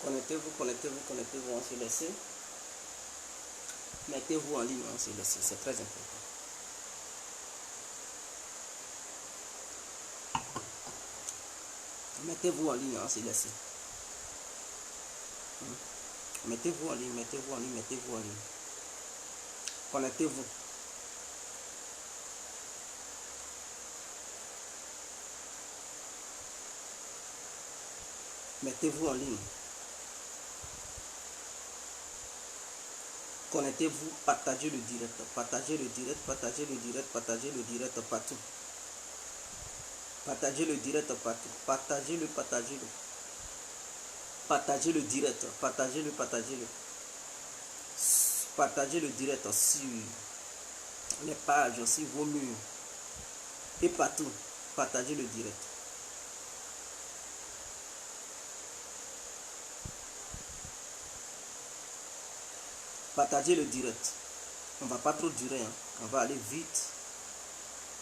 Connectez-vous, connectez-vous, connectez-vous, on s'est laissé. Mettez-vous en ligne, on s'est laissé, c'est très important. Mettez-vous en ligne, on s'est laissé. Mettez-vous en ligne, mettez-vous en ligne, mettez-vous en ligne. Connectez-vous. Mettez-vous en ligne. Connectez-vous, partagez le direct, partagez le direct, partagez le direct, partagez le direct partout. Partagez le direct partout. Partagez-le, partagez-le. Partagez le direct, partagez-le, partagez-le. Partagez le direct sur les pages, sur vos murs. Et partout, partagez le direct. Partagez le direct. On ne va pas trop durer, hein. On va aller vite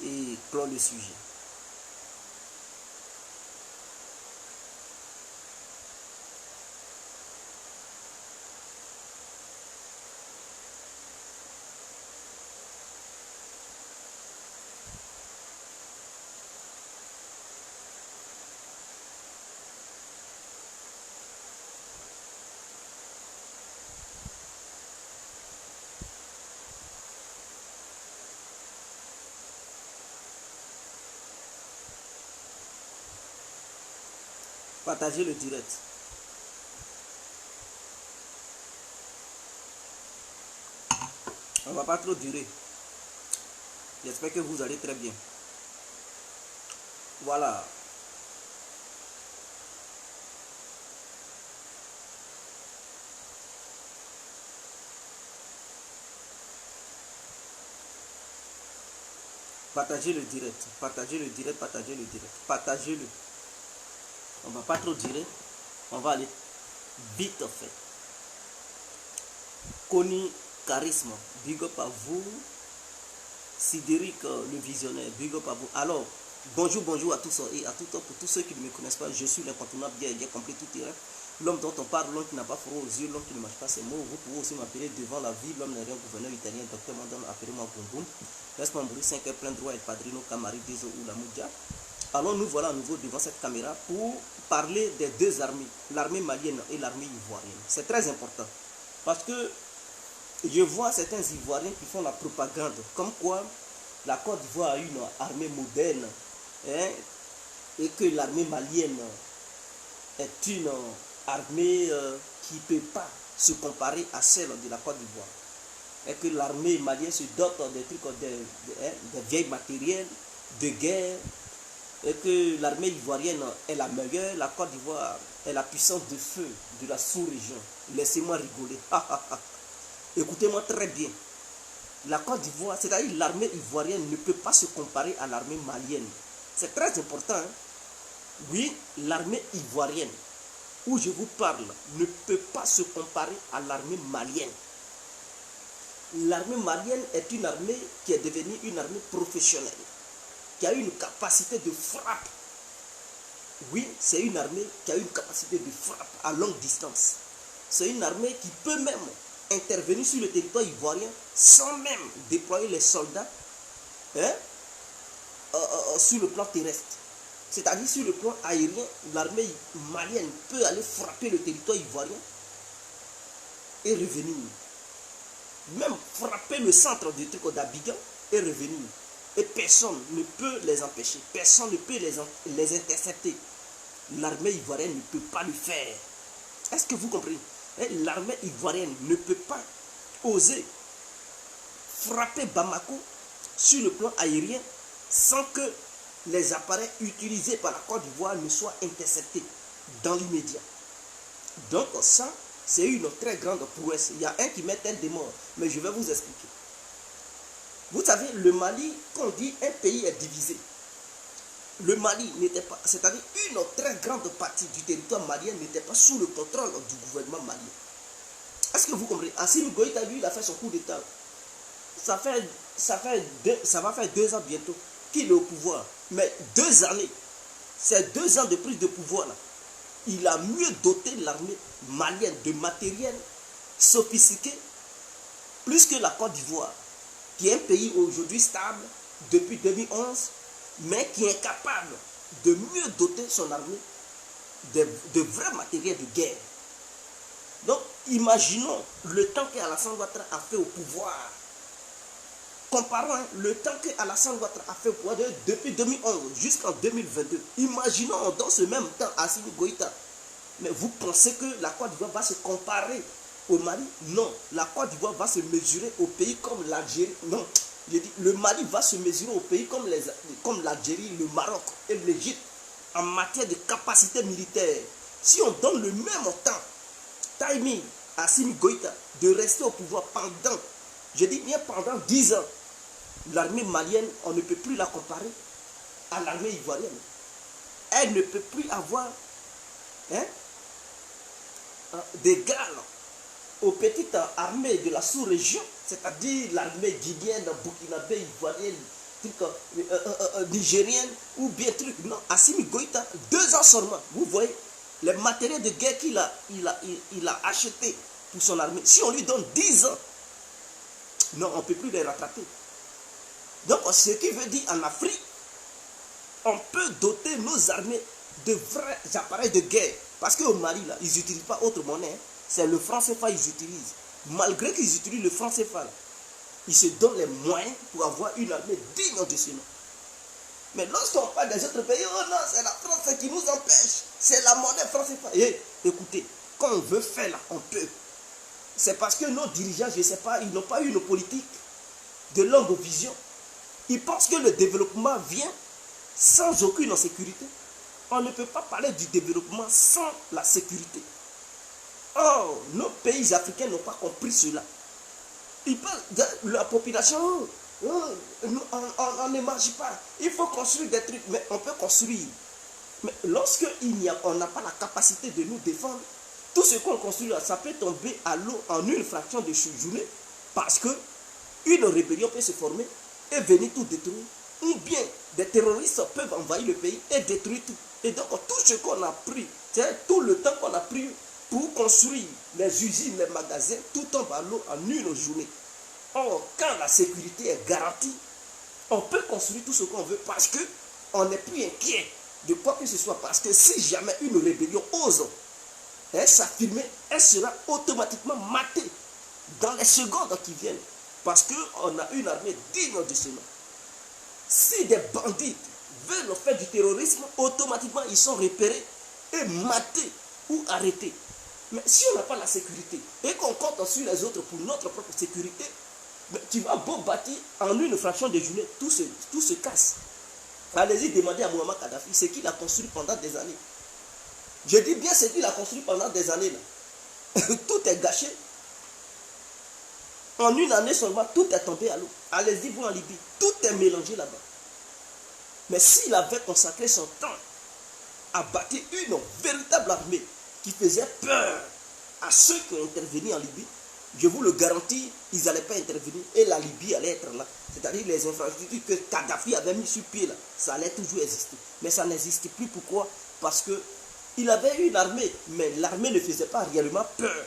et clore le sujet. Partagez le direct. On ne va pas trop durer. J'espère que vous allez très bien. Voilà. Partagez le direct. Partagez le direct, partagez le direct. Partagez-le. On ne va pas trop durer. On va aller vite en fait. Connu charisme. Big up à vous. Sidéric le visionnaire. Big up à vous. Alors, bonjour, bonjour à tous et à toutes. Pour tous ceux qui ne me connaissent pas, je suis l'incontournable, bien compris tout terrain. L'homme dont on parle, l'homme qui n'a pas froid aux yeux, l'homme qui ne mange pas ses mots. Vous pouvez aussi m'appeler devant la vie, l'homme n'est rien, gouverneur italien, docteur Mandon, appelez-moi Boum Boum. Laisse-moi mourir 5 heures, plein droit, El Padrino, Camari, Dezo ou la Moudja. Alors nous voilà à nouveau devant cette caméra pour parler des deux armées, l'armée malienne et l'armée ivoirienne. C'est très important parce que je vois certains Ivoiriens qui font la propagande comme quoi la Côte d'Ivoire a une armée moderne, hein, et que l'armée malienne est une armée qui ne peut pas se comparer à celle de la Côte d'Ivoire. Et que l'armée malienne se dote des trucs, des vieilles matériels de guerre. Et que l'armée ivoirienne est la meilleure, la Côte d'Ivoire est la puissance de feu de la sous-région. Laissez-moi rigoler. Écoutez-moi très bien. La Côte d'Ivoire, c'est-à-dire l'armée ivoirienne ne peut pas se comparer à l'armée malienne. C'est très important. Hein? Oui, l'armée ivoirienne, où je vous parle, ne peut pas se comparer à l'armée malienne. L'armée malienne est une armée qui est devenue une armée professionnelle, qui a une capacité de frappe. Oui, c'est une armée qui a une capacité de frappe à longue distance. C'est une armée qui peut même intervenir sur le territoire ivoirien sans même déployer les soldats, hein, sur le plan terrestre. C'est-à-dire sur le plan aérien, l'armée malienne peut aller frapper le territoire ivoirien et revenir. Même frapper le centre du truc d'Abidjan et revenir. Et personne ne peut les empêcher. Personne ne peut les intercepter. L'armée ivoirienne ne peut pas le faire. Est-ce que vous comprenez? L'armée ivoirienne ne peut pas oser frapper Bamako sur le plan aérien sans que les appareils utilisés par la Côte d'Ivoire ne soient interceptés dans l'immédiat. Donc ça, c'est une très grande prouesse. Il y a un qui met un des morts, mais je vais vous expliquer. Vous savez, le Mali, quand on dit un pays est divisé, le Mali n'était pas, c'est-à-dire une très grande partie du territoire malien n'était pas sous le contrôle du gouvernement malien. Est-ce que vous comprenez? Assimi Goïta, lui, il a fait son coup d'État. Ça va faire 2 ans bientôt qu'il est au pouvoir. Mais 2 années, c'est 2 ans de prise de pouvoir là. il a mieux doté l'armée malienne de matériel sophistiqué, plus que la Côte d'Ivoire, qui est un pays aujourd'hui stable depuis 2011, mais qui est capable de mieux doter son armée de vrais matériels de guerre. Donc, imaginons le temps qu'Alassane Ouattara a fait au pouvoir. Comparons le temps qu'Alassane Ouattara a fait au pouvoir depuis 2011 jusqu'en 2022. Imaginons dans ce même temps Assimi Goïta. Mais vous pensez que la Côte d'Ivoire va se comparer au Mali? Non. La Côte d'Ivoire va se mesurer au pays comme l'Algérie. Non. Je dis, le Mali va se mesurer au pays comme l'Algérie, le Maroc et l'Égypte en matière de capacité militaire. Si on donne le même temps, timing à Assimi Goïta de rester au pouvoir pendant, je dis bien pendant 10 ans, l'armée malienne, on ne peut plus la comparer à l'armée ivoirienne. Elle ne peut plus avoir d'égal aux petites armées de la sous-région, c'est-à-dire l'armée guinéenne, burkinabé, ivoirienne, nigérienne ou bien truc. Non, Assimi Goïta, 2 ans seulement, vous voyez, les matériels de guerre qu'il a acheté pour son armée, si on lui donne 10 ans, non, on ne peut plus les rattraper. Donc, ce qui veut dire en Afrique, on peut doter nos armées de vrais appareils de guerre. Parce qu'au Mali, là, ils n'utilisent pas autre monnaie. C'est le franc CFA qu'ils utilisent. Malgré qu'ils utilisent le franc CFA, ils se donnent les moyens pour avoir une armée digne de ce nom. Mais lorsqu'on parle des autres pays, oh non, c'est la France qui nous empêche. C'est la monnaie franc CFA. Et écoutez, quand on veut faire là, on peut. C'est parce que nos dirigeants, je ne sais pas, ils n'ont pas eu une politique de longue vision. Ils pensent que le développement vient sans aucune insécurité. On ne peut pas parler du développement sans la sécurité. Or, nos pays africains n'ont pas compris cela. Ils parlent de la population, on ne marche pas. Il faut construire des trucs, mais on peut construire. Mais lorsque on n'a pas la capacité de nous défendre, tout ce qu'on construit là, ça peut tomber à l'eau en une fraction de journée, parce que une rébellion peut se former et venir tout détruire. Ou bien des terroristes peuvent envahir le pays et détruire tout. Et donc tout ce qu'on a pris, c'est tout le temps qu'on a pris pour construire les usines, les magasins, tout tombe à l'eau en une journée. Or, quand la sécurité est garantie, on peut construire tout ce qu'on veut parce qu'on n'est plus inquiet de quoi que ce soit. Parce que si jamais une rébellion ose s'affirmer, elle sera automatiquement matée dans les secondes qui viennent. Parce qu'on a une armée digne de ce nom. Si des bandits veulent faire du terrorisme, automatiquement ils sont repérés et matés ou arrêtés. Mais si on n'a pas la sécurité et qu'on compte sur les autres pour notre propre sécurité, tu vas beau bâtir en une fraction de journée, tout se casse. Allez-y demander à Muammar Kadhafi ce qu'il a construit pendant des années. Je dis bien ce qu'il a construit pendant des années là. Tout est gâché. En une année seulement, tout est tombé à l'eau. Allez-y vous en Libye, tout est mélangé là-bas. Mais s'il avait consacré son temps à bâtir une véritable armée qui faisait peur à ceux qui ont intervenu en Libye, je vous le garantis, ils n'allaient pas intervenir et la Libye allait être là. C'est-à-dire les infrastructures que Kadhafi avait mis sur pied là, ça allait toujours exister. Mais ça n'existe plus. Pourquoi? Parce qu'il avait une armée, mais l'armée ne faisait pas réellement peur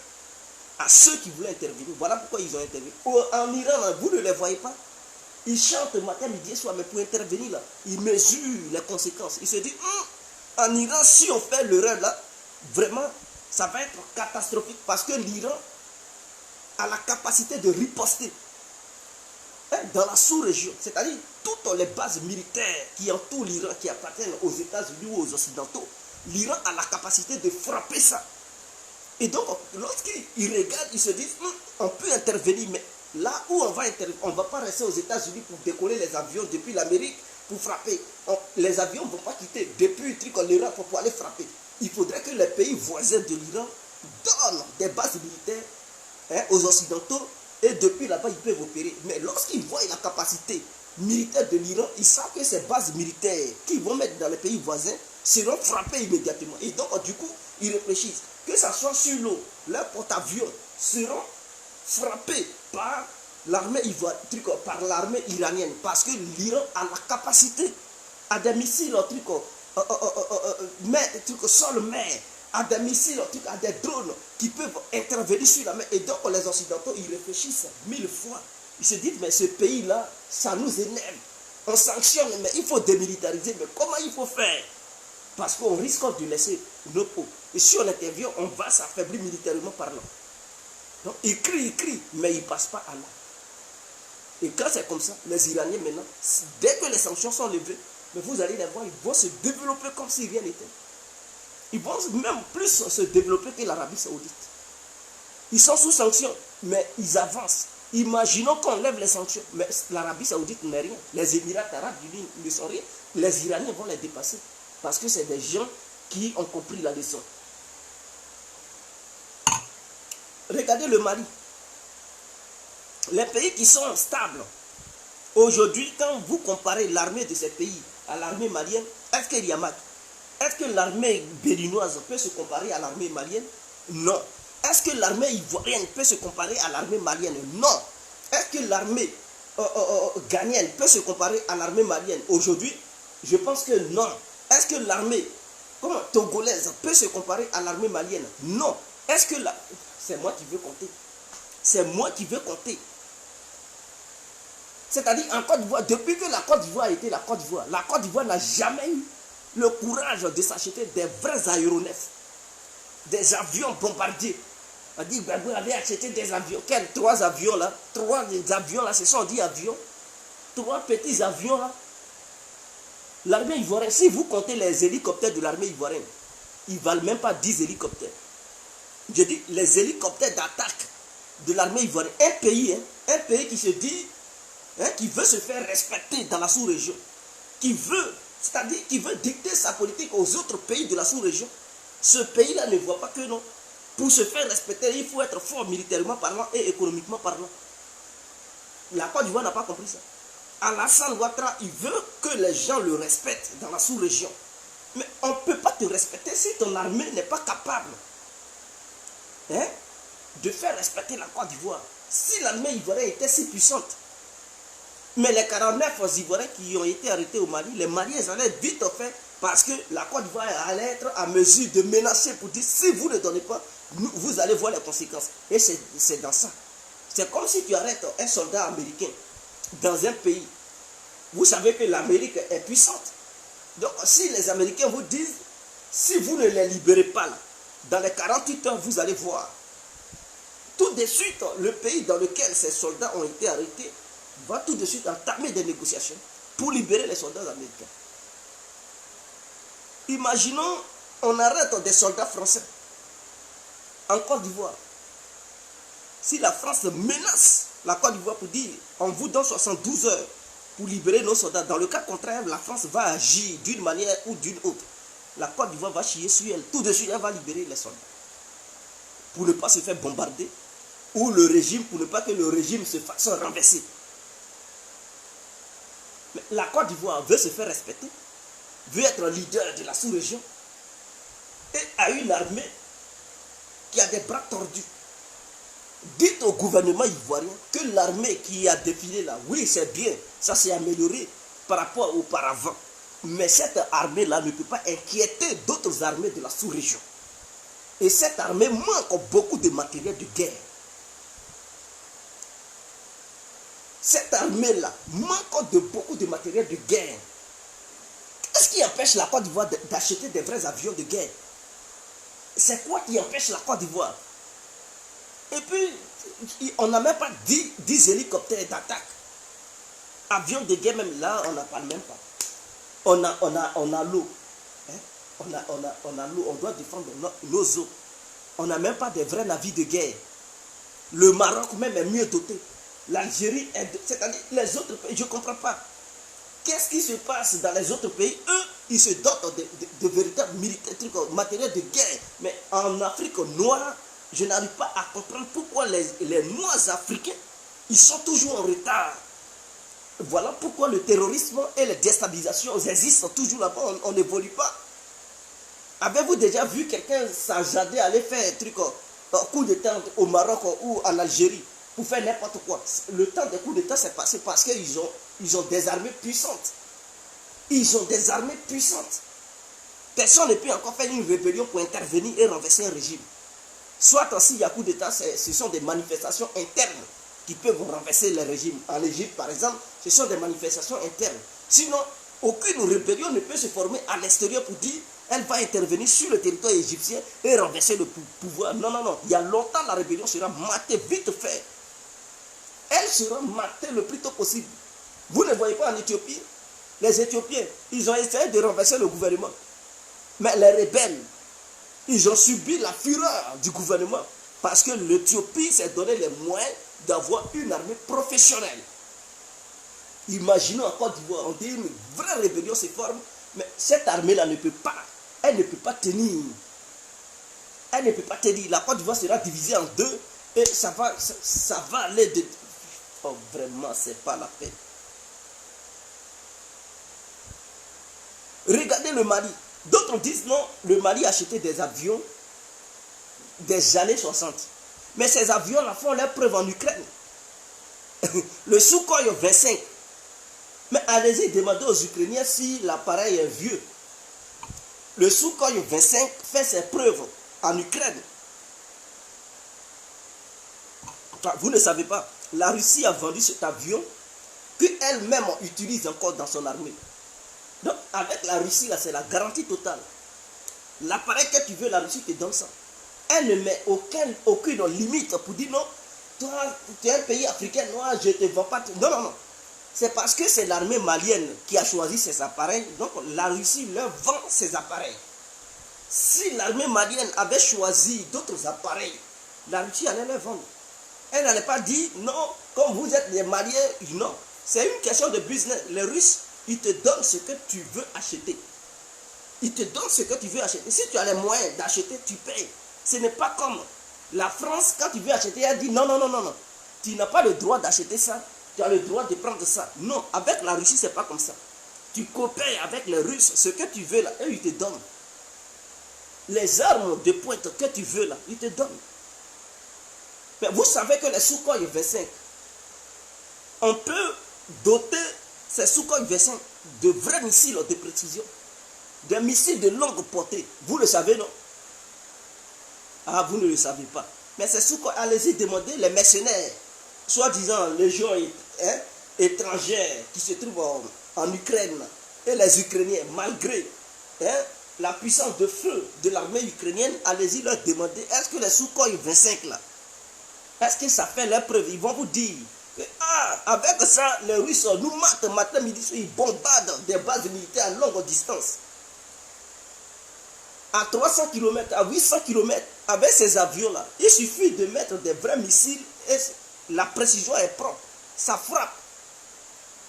à ceux qui voulaient intervenir. Voilà pourquoi ils ont intervenu. En Iran, là, vous ne les voyez pas. Ils chantent matin, midi et soir, mais pour intervenir là, ils mesurent les conséquences. Ils se disent, en Iran, si on fait l'erreur là, vraiment, ça va être catastrophique parce que l'Iran a la capacité de riposter dans la sous-région. C'est-à-dire, toutes les bases militaires qui entourent l'Iran, qui appartiennent aux États-Unis ou aux Occidentaux, l'Iran a la capacité de frapper ça. Et donc, lorsqu'ils regardent, ils se disent, on peut intervenir, mais là où on va intervenir, on ne va pas rester aux États-Unis pour décoller les avions depuis l'Amérique pour frapper. Les avions ne vont pas quitter depuis l'Iran pour aller frapper. Il faudrait que les pays voisins de l'Iran donnent des bases militaires aux Occidentaux et depuis là-bas, ils peuvent opérer. Mais lorsqu'ils voient la capacité militaire de l'Iran, ils savent que ces bases militaires qu'ils vont mettre dans les pays voisins seront frappées immédiatement. Et donc, du coup, ils réfléchissent. Que ce soit sur l'eau, leurs porte-avions seront frappés par l'armée iranienne. Parce que l'Iran a la capacité à des missiles sol-mer, à des missiles, à des drones qui peuvent intervenir sur la mer. Et donc les Occidentaux, ils réfléchissent 1000 fois. Ils se disent, mais ce pays-là, ça nous énerve. On sanctionne, mais il faut démilitariser. Mais comment il faut faire? Parce qu'on risque de laisser nos peaux. Et si on intervient, on va s'affaiblir militairement parlant. Donc ils crient, mais ils ne passent pas à là. Et quand c'est comme ça, les Iraniens maintenant, dès que les sanctions sont levées, mais vous allez les voir, ils vont se développer comme si rien n'était. Ils vont même plus se développer que l'Arabie Saoudite. Ils sont sous sanctions, mais ils avancent. Imaginons qu'on lève les sanctions, mais l'Arabie Saoudite n'est rien. Les Émirats arabes unis ne sont rien. Les Iraniens vont les dépasser. Parce que c'est des gens qui ont compris la leçon. Regardez le Mali. Les pays qui sont stables. Aujourd'hui, quand vous comparez l'armée de ces pays à l'armée malienne, est-ce qu'il y a match? Est-ce que l'armée béninoise peut se comparer à l'armée malienne? Non. Est-ce que l'armée ivoirienne peut se comparer à l'armée malienne? Non. Est-ce que l'armée ghanéenne peut se comparer à l'armée malienne? Aujourd'hui, je pense que non. Est-ce que l'armée togolaise peut se comparer à l'armée malienne? Non. Est-ce que c'est moi qui veux compter. C'est moi qui veux compter. C'est-à-dire en Côte d'Ivoire, depuis que la Côte d'Ivoire a été la Côte d'Ivoire n'a jamais eu le courage de s'acheter des vrais aéronefs, des avions bombardiers. On dit, vous avez acheté des avions. Quels 3 avions là? 3 avions là, ce sont 10 avions. 3 petits avions là. L'armée ivoirienne, si vous comptez les hélicoptères de l'armée ivoirienne, ils ne valent même pas 10 hélicoptères. Je dis, les hélicoptères d'attaque de l'armée ivoirienne, un pays qui se dit, qui veut se faire respecter dans la sous-région, c'est-à-dire qui veut dicter sa politique aux autres pays de la sous-région, ce pays-là ne voit pas que non. Pour se faire respecter, il faut être fort militairement parlant et économiquement parlant. La Côte d'Ivoire n'a pas compris ça. Alassane Ouattara, il veut que les gens le respectent dans la sous-région. Mais on ne peut pas te respecter si ton armée n'est pas capable de faire respecter la Côte d'Ivoire. Si l'armée ivoirienne était si puissante, mais les 49 Ivoiriens qui ont été arrêtés au Mali, les Maliens allaient vite au fait parce que la Côte d'Ivoire allait être à mesure de menacer pour dire si vous ne donnez pas, vous allez voir les conséquences. Et c'est dans ça. C'est comme si tu arrêtes un soldat américain dans un pays. Vous savez que l'Amérique est puissante. Donc si les Américains vous disent, si vous ne les libérez pas là, dans les 48 heures, vous allez voir. Tout de suite, le pays dans lequel ces soldats ont été arrêtés va tout de suite entamer des négociations pour libérer les soldats américains. Imaginons, on arrête des soldats français en Côte d'Ivoire. Si la France menace la Côte d'Ivoire pour dire, on vous donne 72 heures pour libérer nos soldats, dans le cas contraire, la France va agir d'une manière ou d'une autre. La Côte d'Ivoire va chier sur elle. Tout de suite, elle va libérer les soldats. Pour ne pas se faire bombarder. Ou le régime, pour ne pas que le régime se fasse renverser. Mais la Côte d'Ivoire veut se faire respecter. Veut être leader de la sous-région. Et a une armée qui a des bras tordus. Dites au gouvernement ivoirien que l'armée qui a défilé là, oui c'est bien, ça s'est amélioré par rapport auparavant. Mais cette armée-là ne peut pas inquiéter d'autres armées de la sous-région. Et cette armée manque beaucoup de matériel de guerre. Cette armée-là manque de beaucoup de matériel de guerre. Qu'est-ce qui empêche la Côte d'Ivoire d'acheter des vrais avions de guerre? C'est quoi qui empêche la Côte d'Ivoire? Et puis, on n'a même pas 10 hélicoptères d'attaque. Avions de guerre, même là, on n'en parle même pas. On a l'eau. On a l'eau, on doit défendre nos eaux. On n'a même pas de vrais navires de guerre. Le Maroc même est mieux doté. L'Algérie, c'est-à-dire les autres pays, je ne comprends pas. Qu'est-ce qui se passe dans les autres pays? Eux, ils se dotent de véritables matériel de guerre. Mais en Afrique noire, je n'arrive pas à comprendre pourquoi les Noirs africains, ils sont toujours en retard. Voilà pourquoi le terrorisme et les déstabilisations existent toujours là-bas, on n'évolue pas. Avez-vous déjà vu quelqu'un s'ajader aller faire un truc, un coup de temps au Maroc ou en Algérie pour faire n'importe quoi? Le temps des coups de temps s'est passé parce qu'ils ont des armées puissantes. Ils ont des armées puissantes. Personne ne peut encore faire une rébellion pour intervenir et renverser un régime. Soit s'il y a coup d'État, ce sont des manifestations internes qui peuvent renverser le régime. En Égypte, par exemple, ce sont des manifestations internes. Sinon, aucune rébellion ne peut se former à l'extérieur pour dire elle va intervenir sur le territoire égyptien et renverser le pouvoir. Non, non, non. Il y a longtemps, la rébellion sera matée vite fait. Elle sera matée le plus tôt possible. Vous ne voyez pas en Éthiopie, les Éthiopiens, ils ont essayé de renverser le gouvernement. Mais les rebelles, ils ont subi la fureur du gouvernement parce que l'Éthiopie s'est donné les moyens d'avoir une armée professionnelle. Imaginons en Côte d'Ivoire, on dit une vraie rébellion se forme, mais cette armée-là ne peut pas, elle ne peut pas tenir. Elle ne peut pas tenir. La Côte d'Ivoire sera divisée en deux et ça va aller de... Oh, vraiment, c'est pas la peine. Regardez le Mali. D'autres disent non, le Mali a acheté des avions des années 60. Mais ces avions-là font leur preuve en Ukraine. Le Sukhoi 25. Mais allez-y demander aux Ukrainiens si l'appareil est vieux. Le Sukhoi 25 fait ses preuves en Ukraine. Vous ne savez pas, la Russie a vendu cet avion qu'elle-même utilise encore dans son armée. Donc avec la Russie, là, c'est la garantie totale. L'appareil que tu veux, la Russie te donne ça. Elle ne met aucune limite pour dire non, toi, tu es un pays africain, moi, je ne te vends pas. Non, non, non. C'est parce que c'est l'armée malienne qui a choisi ces appareils. Donc la Russie leur vend ces appareils. Si l'armée malienne avait choisi d'autres appareils, la Russie allait les vendre. Elle n'allait pas dire non, comme vous êtes des Maliens, non. C'est une question de business. Les Russes, ils te donnent ce que tu veux acheter. Ils te donnent ce que tu veux acheter. Si tu as les moyens d'acheter, tu payes. Ce n'est pas comme la France, quand tu veux acheter, elle dit non, non, non, non, non. Tu n'as pas le droit d'acheter ça. Tu as le droit de prendre ça. Non, avec la Russie, ce n'est pas comme ça. Tu coopères avec les Russes, ce que tu veux là, eux, ils te donnent. Les armes de pointe que tu veux là, ils te donnent. Mais vous savez que les Sukhoi 25, on peut doter ces Sukhoi 25 de vrais missiles de précision. Des missiles de longue portée. Vous le savez, non? Ah, vous ne le savez pas. Mais ces Sukhoi, allez-y demander les mercenaires, soi-disant légions étrangères qui se trouvent en Ukraine, et les Ukrainiens, malgré la puissance de feu de l'armée ukrainienne, allez-y leur demander, est-ce que les Sukhoi 25 là, est-ce que ça fait leur preuve? Ils vont vous dire, avec ça, les Russes nous matent matin, midi, ils bombardent des bases militaires à longue distance. À 300 km, à 800 km, avec ces avions-là, il suffit de mettre des vrais missiles et la précision est propre. Ça frappe.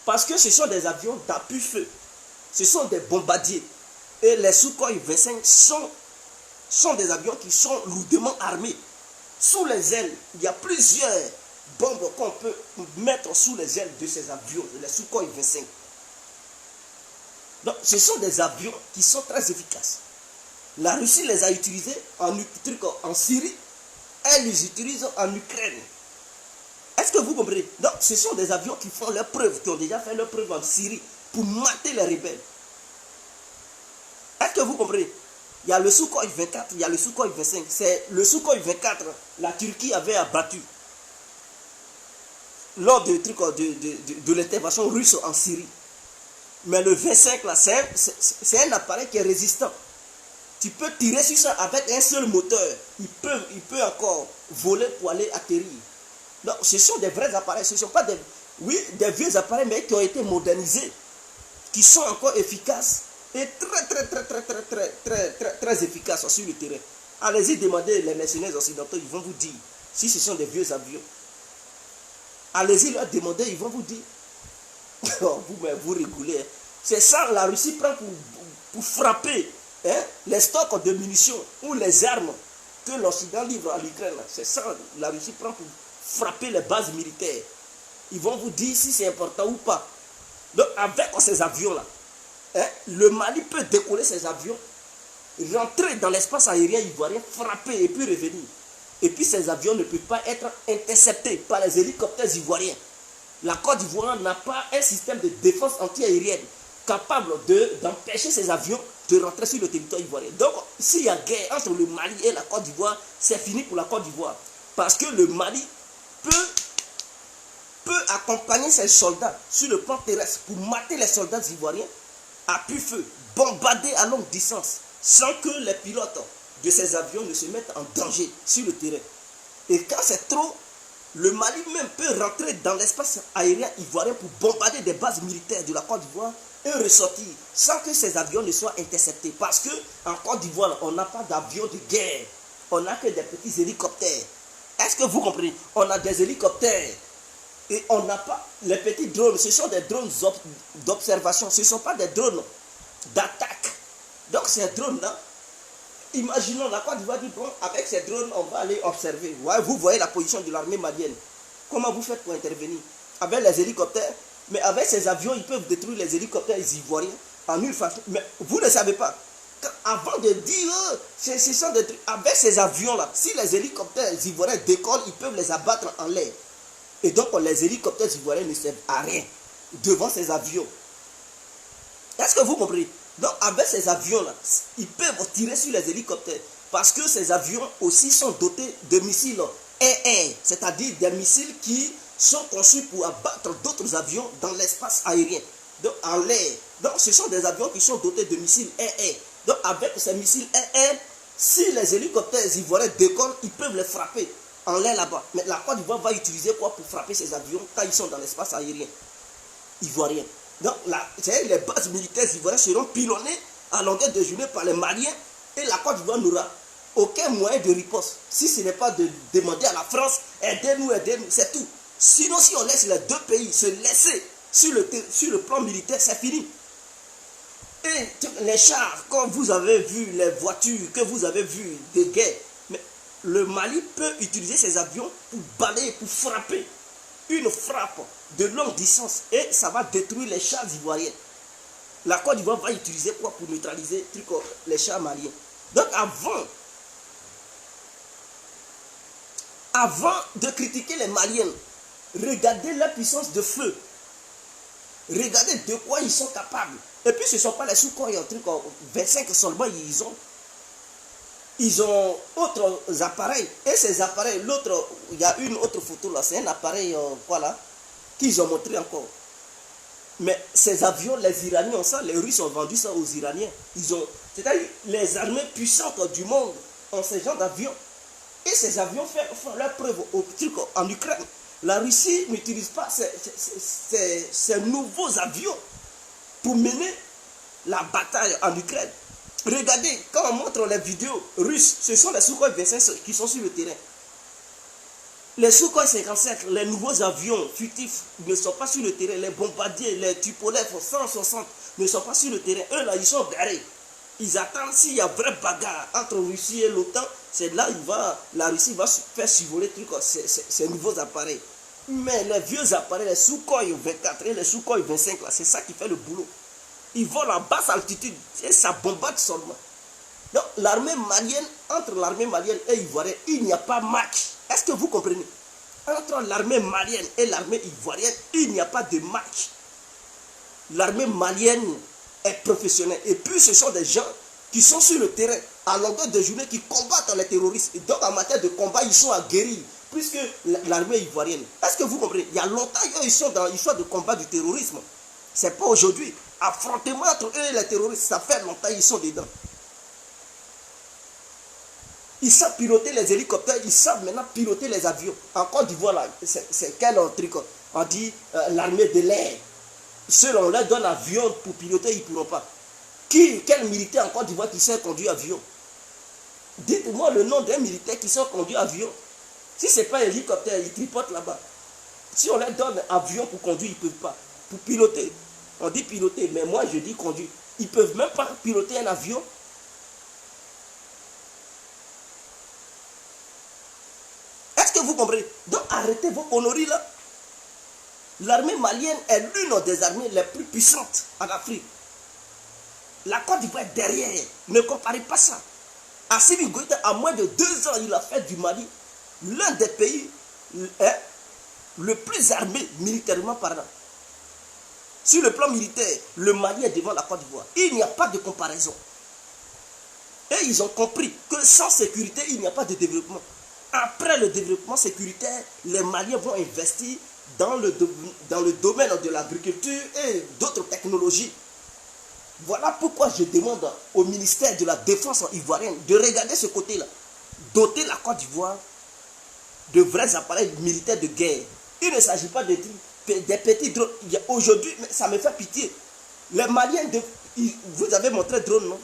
Parce que ce sont des avions d'appui-feu. Ce sont des bombardiers. Et les Sukhoi 25 sont des avions qui sont lourdement armés. Sous les ailes, il y a plusieurs bombes qu'on peut mettre sous les ailes de ces avions, les Sukhoi 25. Donc, ce sont des avions qui sont très efficaces. La Russie les a utilisés en Syrie, elle les utilise en Ukraine. Est-ce que vous comprenez? Donc, ce sont des avions qui font leurs preuves, qui ont déjà fait leurs preuves en Syrie pour mater les rebelles. Est-ce que vous comprenez? Il y a le Sukhoi 24, il y a le Sukhoi 25. C'est le Sukhoi 24, la Turquie avait abattu lors de l'intervention russe en Syrie. Mais le 25, là, c'est un appareil qui est résistant. Tu peux tirer sur ça avec un seul moteur. Il peut encore voler pour aller atterrir. Donc, ce sont des vrais appareils. Ce ne sont pas des vieux appareils, mais qui ont été modernisés, qui sont encore efficaces et très efficaces sur le terrain. Allez-y demander les mercenaires occidentaux, ils vont vous dire si ce sont des vieux avions. Allez-y leur demander, ils vont vous dire. Vous rigolez. C'est ça, la Russie prend pour frapper les stocks de munitions ou les armes que l'Occident livre à l'Ukraine. C'est ça, la Russie prend pour frapper les bases militaires. Ils vont vous dire si c'est important ou pas. Donc avec ces avions-là, le Mali peut décoller ces avions, rentrer dans l'espace aérien ivoirien, frapper et puis revenir. Et puis ces avions ne peuvent pas être interceptés par les hélicoptères ivoiriens. La Côte d'Ivoire n'a pas un système de défense anti-aérienne capable d'empêcher ces avions de rentrer sur le territoire ivoirien. Donc, s'il y a guerre entre le Mali et la Côte d'Ivoire, c'est fini pour la Côte d'Ivoire. Parce que le Mali peut accompagner ses soldats sur le plan terrestre pour mater les soldats ivoiriens à pu feu, bombarder à longue distance, sans que les pilotes de ces avions ne se mettent en danger sur le terrain. Et quand c'est trop, le Mali même peut rentrer dans l'espace aérien ivoirien pour bombarder des bases militaires de la Côte d'Ivoire et ressortir sans que ces avions ne soient interceptés. Parce qu'en Côte d'Ivoire, on n'a pas d'avions de guerre. On n'a que des petits hélicoptères. Est-ce que vous comprenez? On a des hélicoptères. Et on n'a pas les petits drones. Ce sont des drones d'observation. Ce ne sont pas des drones d'attaque. Donc ces drones-là, imaginons la Côte d'Ivoire dit, bon, avec ces drones, on va aller observer. Ouais, vous voyez la position de l'armée malienne. Comment vous faites pour intervenir? Avec les hélicoptères. Mais avec ces avions, ils peuvent détruire les hélicoptères ivoiriens en une façon. Mais vous ne savez pas. Avant de dire, ce sont des trucs. Avec ces avions-là, si les hélicoptères ivoiriens décollent, ils peuvent les abattre en l'air. Et donc, les hélicoptères ivoiriens ne servent à rien devant ces avions. Est-ce que vous comprenez? Donc, avec ces avions-là, ils peuvent tirer sur les hélicoptères. Parce que ces avions aussi sont dotés de missiles air-air, c'est-à-dire des missiles qui sont conçus pour abattre d'autres avions dans l'espace aérien, donc en l'air. Donc, ce sont des avions qui sont dotés de missiles air-air. Donc, avec ces missiles air-air, si les hélicoptères ivoiriens décollent, ils peuvent les frapper en l'air là-bas. Mais la Côte d'Ivoire va utiliser quoi pour frapper ces avions quand ils sont dans l'espace aérien ivoirien? Donc, les bases militaires ivoiriennes seront pilonnées à longueur de journée par les Maliens et la Côte d'Ivoire n'aura aucun moyen de riposte. Si ce n'est pas de demander à la France, aidez-nous, c'est tout. Sinon, si on laisse les deux pays se laisser sur le plan militaire, c'est fini. Et les chars, quand vous avez vu les voitures que vous avez vues de guerre, mais le Mali peut utiliser ses avions pour balayer, pour frapper. Une frappe de longue distance et ça va détruire les chars ivoiriens. La Côte d'Ivoire va utiliser quoi pour neutraliser les chars maliens? Donc avant de critiquer les Maliens, regardez la puissance de feu. Regardez de quoi ils sont capables. Et puis ce ne sont pas les Sukhoi, 25 seulement ils ont autres appareils. Et ces appareils, l'autre, il y a une autre photo là, c'est un appareil, voilà, qu'ils ont montré encore. Mais ces avions, les Iraniens ont ça, les Russes ont vendu ça aux Iraniens. C'est-à-dire, les armées puissantes du monde ont ces genres d'avions. Et ces avions font leur preuve en Ukraine. La Russie n'utilise pas ces nouveaux avions pour mener la bataille en Ukraine. Regardez, quand on montre les vidéos russes, ce sont les Sukhoi 25 qui sont sur le terrain. Les Sukhoi 57, les nouveaux avions fugitifs ne sont pas sur le terrain. Les bombardiers, les Tupolev 160 ne sont pas sur le terrain. Eux là, ils sont garés. Ils attendent s'il y a vraie bagarre entre Russie et l'OTAN. C'est là la Russie va faire survoler ces nouveaux appareils. Mais les vieux appareils, les Sukhoi 24 et les Sukhoi 25, c'est ça qui fait le boulot. Ils volent à basse altitude et ça bombarde seulement. Donc l'armée malienne, entre l'armée malienne et ivoirienne, il n'y a pas match. Est-ce que vous comprenez? Entre l'armée malienne et l'armée ivoirienne, il n'y a pas de match. L'armée malienne est professionnelle. Et puis ce sont des gens qui sont sur le terrain à longueur de journée, qui combattent les terroristes. Et donc en matière de combat, ils sont aguerris. Plus que l'armée ivoirienne. Est-ce que vous comprenez? Il y a longtemps, ils sont dans l'histoire de combat du terrorisme. Ce n'est pas aujourd'hui. Affrontement entre eux et les terroristes, ça fait longtemps, ils sont dedans. Ils savent piloter les hélicoptères, ils savent maintenant piloter les avions. En Côte d'Ivoire, là, c'est quel truc? On dit l'armée de l'air. Ceux on leur donne avion pour piloter, ils ne pourront pas. Quel militaire en Côte d'Ivoire qui sait conduire avion? Dites-moi le nom d'un militaire qui sait conduire avion. Si ce n'est pas un hélicoptère, ils tripotent là-bas. Si on leur donne avion pour conduire, ils ne peuvent pas. Pour piloter, on dit piloter, mais moi je dis conduire. Ils ne peuvent même pas piloter un avion. Est-ce que vous comprenez? Donc arrêtez vos conneries là. L'armée malienne est l'une des armées les plus puissantes en Afrique. La Côte d'Ivoire est derrière. Ne comparez pas ça. Assimi Goïta, à moins de 2 ans, il a fait du Mali l'un des pays le plus armé militairement parlant. Sur le plan militaire, le Mali est devant la Côte d'Ivoire. Il n'y a pas de comparaison. Et ils ont compris que sans sécurité, il n'y a pas de développement. Après le développement sécuritaire, les Maliens vont investir dans le domaine de l'agriculture et d'autres technologies. Voilà pourquoi je demande au ministère de la Défense ivoirienne de regarder ce côté-là. Doter la Côte d'Ivoire de vrais appareils militaires de guerre. Il ne s'agit pas des petits drones. Aujourd'hui, ça me fait pitié. Les Maliens, vous avez montré drone, non?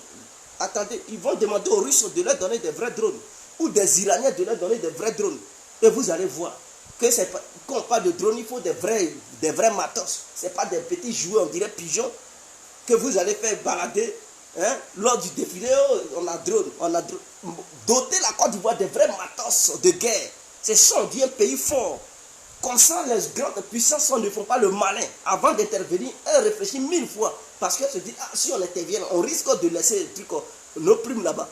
Attendez, ils vont demander aux Russes de leur donner des vrais drones. Ou des Iraniens de leur donner des vrais drones. Et vous allez voir que quand on parle de drones, il faut des vrais matos. Ce n'est pas des petits jouets, on dirait pigeons, que vous allez faire balader lors du défilé. Oh, on a drone. Doter la Côte d'Ivoire de vrais matos de guerre. C'est ça, on dit un pays fort. Comme ça, les grandes puissances ne font pas le malin. Avant d'intervenir, elles réfléchissent 1000 fois. Parce qu'elles se disent, si on intervient, on risque de laisser nos primes là-bas.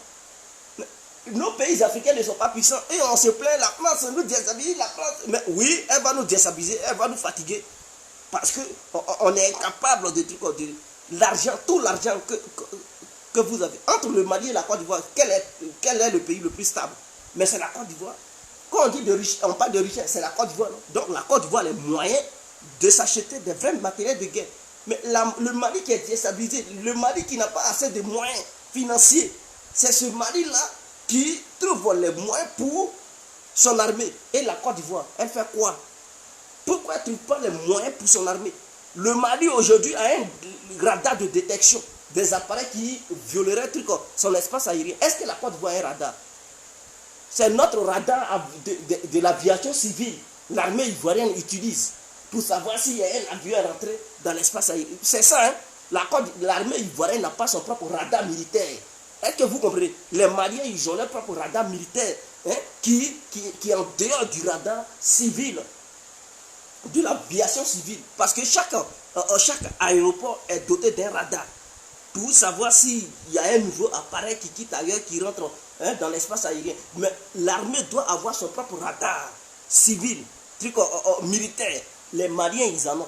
Nos pays africains ne sont pas puissants. Et on se plaint, la France nous déstabilise, la France. Mais oui, elle va nous déstabiliser, elle va nous fatiguer. Parce qu'on est incapable de l'argent, tout l'argent que vous avez. Entre le Mali et la Côte d'Ivoire, quel est le pays le plus stable? Mais c'est la Côte d'Ivoire. Quand on dit de richesse, on parle de richesse, c'est la Côte d'Ivoire. Donc la Côte d'Ivoire a les moyens de s'acheter des vrais matériels de guerre. Mais le Mali qui est déstabilisé, le Mali qui n'a pas assez de moyens financiers, c'est ce Mali-là qui trouve les moyens pour son armée. Et la Côte d'Ivoire, elle fait quoi? Pourquoi elle ne trouve pas les moyens pour son armée? Le Mali aujourd'hui a un radar de détection des appareils qui violeraient son espace aérien. Est-ce que la Côte d'Ivoire a un radar? C'est notre radar de l'aviation civile. L'armée ivoirienne utilise pour savoir s'il y a un avion rentré dans l'espace aérien. C'est ça, hein? L'armée ivoirienne n'a pas son propre radar militaire. Est-ce que vous comprenez? Les Maliens, ils ont leur propre radar militaire qui est en dehors du radar civil, de l'aviation civile. Parce que chaque aéroport est doté d'un radar pour savoir s'il y a un nouveau appareil qui quitte ailleurs, qui rentre dans l'espace aérien. Mais l'armée doit avoir son propre radar civil, militaire. Les Maliens, ils en ont.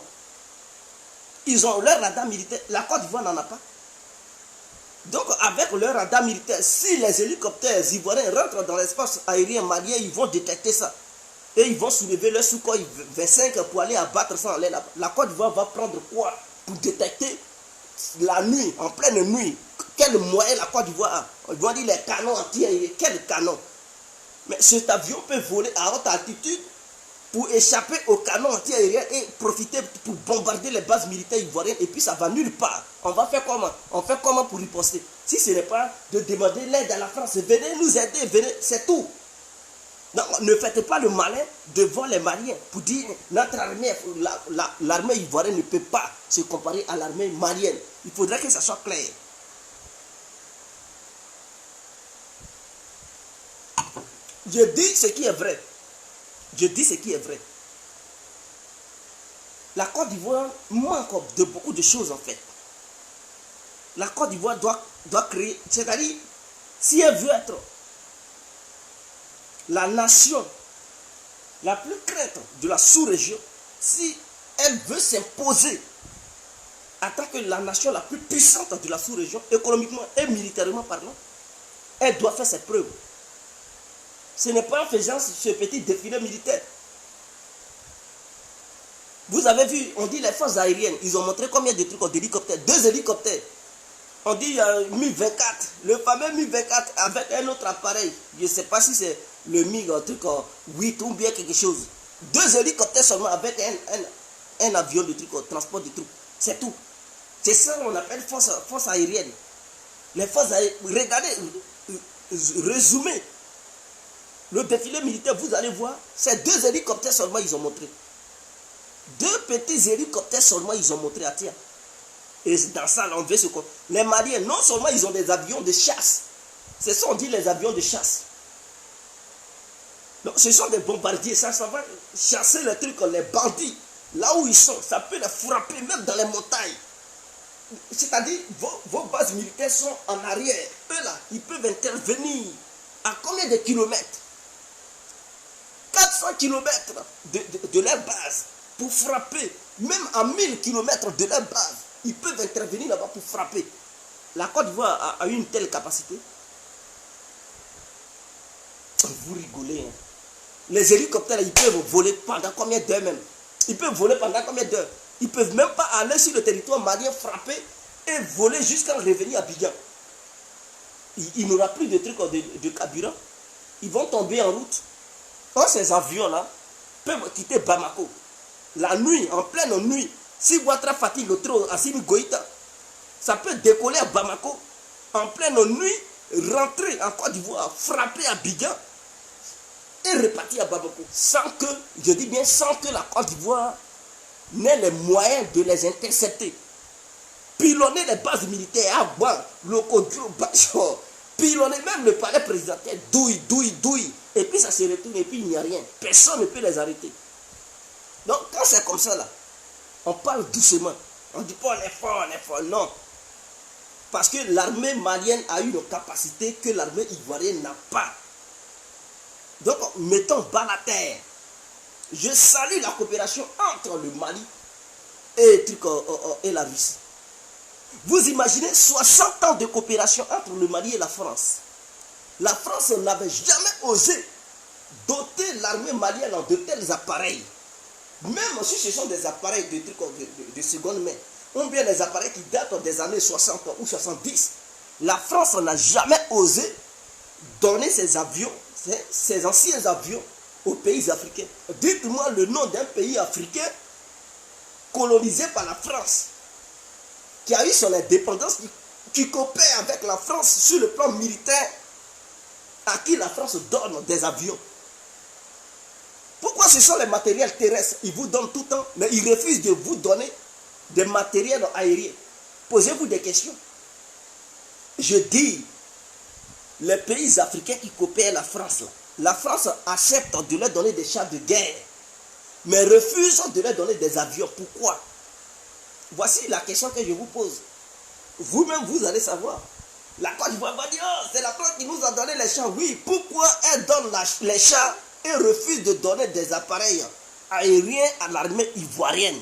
Ils ont leur radar militaire. La Côte d'Ivoire n'en a pas. Donc, avec leur radar militaire, si les hélicoptères ivoiriens rentrent dans l'espace aérien malien, ils vont détecter ça. Et ils vont soulever leur Sukhoi 25 pour aller abattre ça en l'air. La Côte d'Ivoire va prendre quoi pour détecter la nuit, en pleine nuit? Quel moyen la Côte d'Ivoire a? Ils vont dire les canons anti-aériens. Quel canon? Mais cet avion peut voler à haute altitude pour échapper aux canons anti-aériens et profiter pour bombarder les bases militaires ivoiriennes, et puis ça va nulle part. On va faire comment? On fait comment pour riposter? Si ce n'est pas de demander l'aide à la France, venez nous aider, venez, c'est tout. Donc, ne faites pas le malin devant les Maliens pour dire notre armée, l'armée ivoirienne ne peut pas se comparer à l'armée malienne. Il faudrait que ça soit clair. Je dis ce qui est vrai. Je dis ce qui est vrai. La Côte d'Ivoire manque de beaucoup de choses en fait. La Côte d'Ivoire doit créer, c'est-à-dire, si elle veut être la nation la plus crête de la sous-région, si elle veut s'imposer en tant que la nation la plus puissante de la sous-région, économiquement et militairement parlant, elle doit faire ses preuves. Ce n'est pas en faisant ce petit défilé militaire. Vous avez vu, on dit les forces aériennes, ils ont montré combien de trucs d'hélicoptères, 2 hélicoptères. On dit Mi-24, le fameux Mi-24 avec un autre appareil. Je ne sais pas si c'est le MiG, un truc 8 ou bien quelque chose. 2 hélicoptères seulement avec un avion de transport de troupes. C'est tout. C'est ça qu'on appelle force aérienne. Les forces aériennes, regardez, résumé. Le défilé militaire, vous allez voir, c'est 2 hélicoptères seulement ils ont montré. 2 petits hélicoptères seulement ils ont montré à terre. Et dans ça, on veut ce qu'on... Les Maliens, non seulement ils ont des avions de chasse. C'est ça on dit les avions de chasse. Donc, ce sont des bombardiers. Ça va chasser les trucs, les bandits. Là où ils sont, ça peut les frapper même dans les montagnes. C'est-à-dire, vos bases militaires sont en arrière. Eux là, ils peuvent intervenir à combien de kilomètres? 400 kilomètres de leur base pour frapper. Même à 1000 kilomètres de leur base, ils peuvent intervenir là-bas pour frapper. La Côte d'Ivoire a une telle capacité. Vous rigolez. Hein. Les hélicoptères, ils peuvent voler pendant combien d'heures même? Ils peuvent voler pendant combien d'heures? Ils ne peuvent même pas aller sur le territoire malien, frapper et voler jusqu'à revenir à Abidjan. Il n'y aura plus de trucs de carburant. Ils vont tomber en route. Quand ces avions-là peuvent quitter Bamako, la nuit, en pleine nuit, si Ouattara fatigue trop Assimi Goïta, ça peut décoller à Bamako, en pleine nuit, rentrer en Côte d'Ivoire, frapper à Abidjan et repartir à Bamako. Sans que, je dis bien, sans que la Côte d'Ivoire n'ait les moyens de les intercepter. Pilonner les bases militaires à Ouan, Lokodjo, Bachor, pilonner même le palais présidentiel, douille. Et puis ça se retourne et puis il n'y a rien. Personne ne peut les arrêter. Donc quand c'est comme ça là, on parle doucement. On ne dit pas on est fort, non. Parce que l'armée malienne a une capacité que l'armée ivoirienne n'a pas. Donc mettons bas la terre. Je salue la coopération entre le Mali et la Russie. Vous imaginez 60 ans de coopération entre le Mali et la France. La France n'avait jamais osé doter l'armée malienne de tels appareils. Même si ce sont des appareils de seconde main, ou bien des appareils qui datent des années 60 ou 70, la France n'a jamais osé donner ses avions, ses anciens avions, aux pays africains. Dites-moi le nom d'un pays africain colonisé par la France, qui a eu son indépendance, qui coopère avec la France sur le plan militaire, à qui la France donne des avions. Pourquoi ce sont les matériels terrestres? Ils vous donnent tout le temps, mais ils refusent de vous donner des matériels aériens. Posez-vous des questions. Je dis, les pays africains qui coopèrent la France accepte de leur donner des chars de guerre, mais refuse de leur donner des avions. Pourquoi? Voici la question que je vous pose. Vous-même, vous allez savoir. La Côte d'Ivoire va dire, oh, c'est la France qui nous a donné les chars. Oui, pourquoi elle donne les chars et refuse de donner des appareils aériens à l'armée ivoirienne?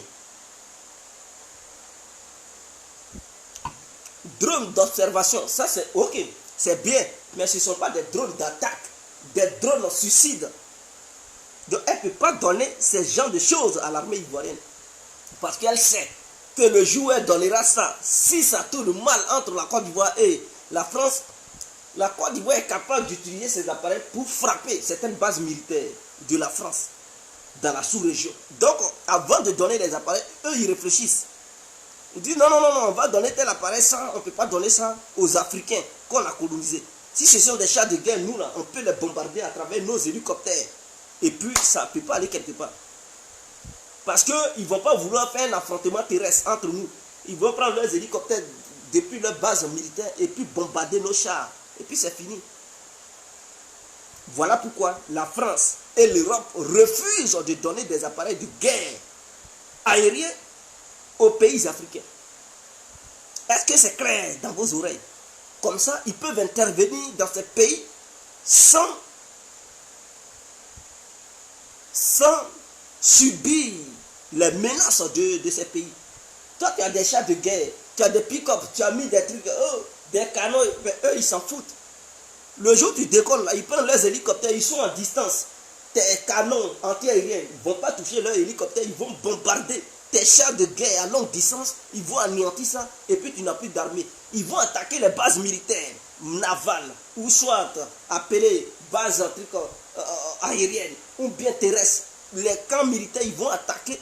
Drones d'observation, ça c'est ok, c'est bien, mais ce ne sont pas des drones d'attaque, des drones suicides. Donc elle ne peut pas donner ce genre de choses à l'armée ivoirienne. Parce qu'elle sait que le jour où elle donnera ça, si ça tourne mal entre la Côte d'Ivoire et la France, la Côte d'Ivoire est capable d'utiliser ces appareils pour frapper certaines bases militaires de la France dans la sous-région. Donc, avant de donner les appareils, eux, ils réfléchissent. Ils disent non, on va donner tel appareil, ça, on ne peut pas donner ça aux Africains qu'on a colonisés. Si ce sont des chars de guerre, nous, là, on peut les bombarder à travers nos hélicoptères. Et puis, ça ne peut pas aller quelque part. Parce qu'ils ne vont pas vouloir faire un affrontement terrestre entre nous. Ils vont prendre leurs hélicoptères depuis leur base militaire et puis bombarder nos chars. Et puis c'est fini. Voilà pourquoi la France et l'Europe refusent de donner des appareils de guerre aériens aux pays africains. Est-ce que c'est clair dans vos oreilles? Comme ça, ils peuvent intervenir dans ces pays sans subir les menaces de ces pays. Toi, tu as des chars de guerre, tu as des pick-up, tu as mis des trucs, des canons, mais eux, ils s'en foutent. Le jour où tu décolles, là, ils prennent leurs hélicoptères, ils sont en distance. Tes canons anti-aériens ne vont pas toucher leurs hélicoptères, ils vont bombarder. Tes chars de guerre à longue distance, ils vont anéantir ça, et puis tu n'as plus d'armée. Ils vont attaquer les bases militaires, navales, ou soit appelées bases aériennes, ou bien terrestres. Les camps militaires, ils vont attaquer,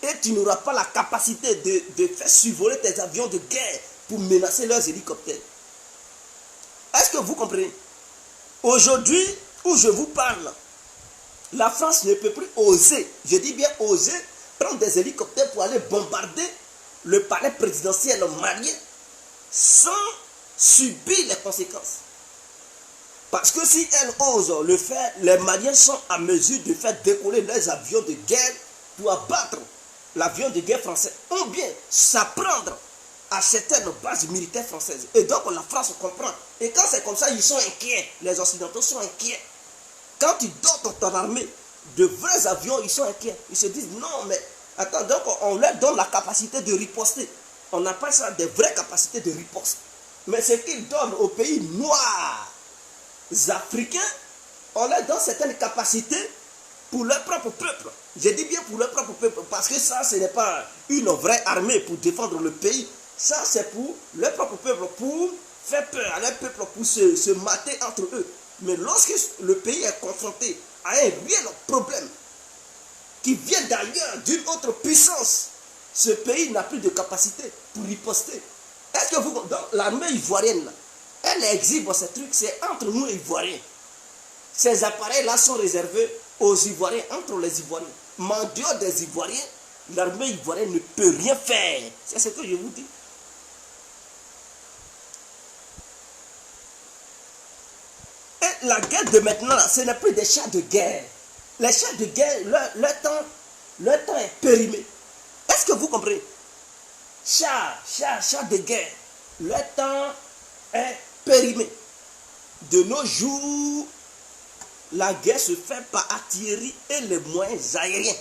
et tu n'auras pas la capacité de faire survoler tes avions de guerre pour menacer leurs hélicoptères. Est-ce que vous comprenez? Aujourd'hui, où je vous parle, la France ne peut plus oser, je dis bien oser, prendre des hélicoptères pour aller bombarder le palais présidentiel malien sans subir les conséquences. Parce que si elles osent le faire, les Maliens sont à mesure de faire décoller leurs avions de guerre pour abattre l'avion de guerre français, ou bien s'apprendre à certaines bases militaires françaises. Et donc la France comprend. Et quand c'est comme ça, ils sont inquiets. Les Occidentaux sont inquiets. Quand tu dotes ton armée de vrais avions, ils sont inquiets. Ils se disent non, mais attends, donc on leur donne la capacité de riposter. On n'a pas ça, des vraies capacités de riposte. Mais ce qu'ils donnent aux pays noirs africains, on leur donne certaines capacités pour leur propre peuple. Je dis bien pour leur propre peuple, parce que ça, ce n'est pas une vraie armée pour défendre le pays. Ça, c'est pour leur propre peuple, pour faire peur à leur peuple, pour se mater entre eux. Mais lorsque le pays est confronté à un réel problème qui vient d'ailleurs, d'une autre puissance, ce pays n'a plus de capacité pour riposter. Est-ce que vous... L'armée ivoirienne, là, elle exhibe ces trucs, c'est entre nous Ivoiriens. Ces appareils-là sont réservés aux Ivoiriens, entre les Ivoiriens. Mais en dehors des Ivoiriens, l'armée ivoirienne ne peut rien faire. C'est ce que je vous dis. Et la guerre de maintenant, ce n'est plus des chars de guerre. Les chars de guerre, leur temps est périmé. Est-ce que vous comprenez? Chars de guerre, leur temps est périmé. De nos jours, la guerre se fait par artillerie et les moyens aériens.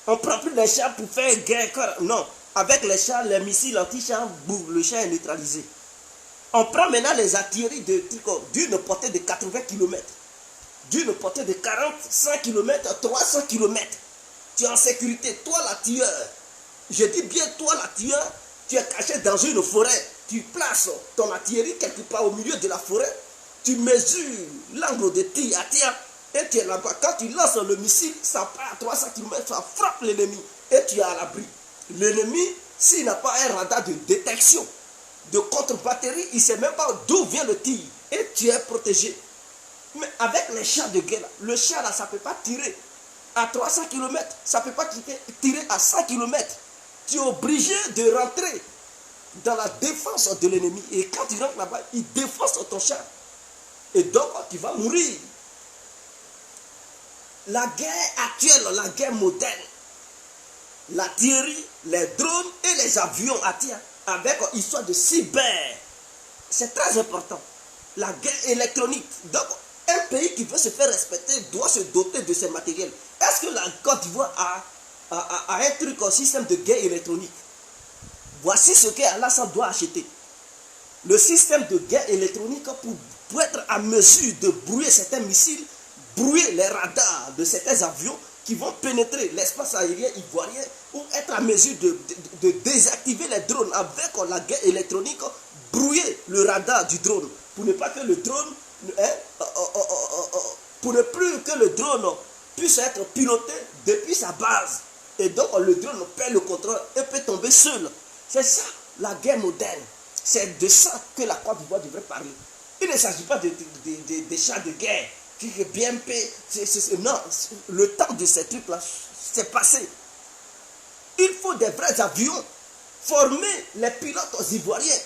On ne prend plus les chars pour faire guerre. Non, avec les chars, les missiles anti-chars, le char est neutralisé. On prend maintenant les artilleries d'une portée de 80 km, d'une portée de 45 km, 300 km. Tu es en sécurité, toi la tueur. Je dis bien toi la tueur, tu es caché dans une forêt. Tu places ton artillerie quelque part au milieu de la forêt. Tu mesures l'angle de tir à tir et tu es là-bas. Quand tu lances le missile, ça part à 300 km, ça frappe l'ennemi et tu es à l'abri. L'ennemi, s'il n'a pas un radar de détection, de contre-batterie, il ne sait même pas d'où vient le tir et tu es protégé. Mais avec les chars de guerre, le char là, ça ne peut pas tirer à 300 km, ça ne peut pas tirer à 100 km. Tu es obligé de rentrer dans la défense de l'ennemi. Et quand tu rentres là-bas, il défonce ton char. Et donc, tu vas mourir. La guerre actuelle, la guerre moderne, l'artillerie, les drones et les avions à tir, avec histoire de cyber, c'est très important. La guerre électronique. Donc, un pays qui veut se faire respecter doit se doter de ces matériels. Est-ce que la Côte d'Ivoire a un truc, un système de guerre électronique? Voici ce qu'Alassane doit acheter. Le système de guerre électronique pour être à mesure de brouiller certains missiles, brouiller les radars de certains avions qui vont pénétrer l'espace aérien ivoirien ou être à mesure de désactiver les drones avec la guerre électronique, brouiller le radar du drone pour ne pas que le drone, pour ne plus que le drone puisse être piloté depuis sa base. Et donc le drone perd le contrôle et peut tomber seul. C'est ça la guerre moderne. C'est de ça que la Côte d'Ivoire devrait parler. Il ne s'agit pas des chars de guerre. BMP, non, le temps de ces trucs-là, c'est passé. Il faut des vrais avions. Former les pilotes ivoiriens.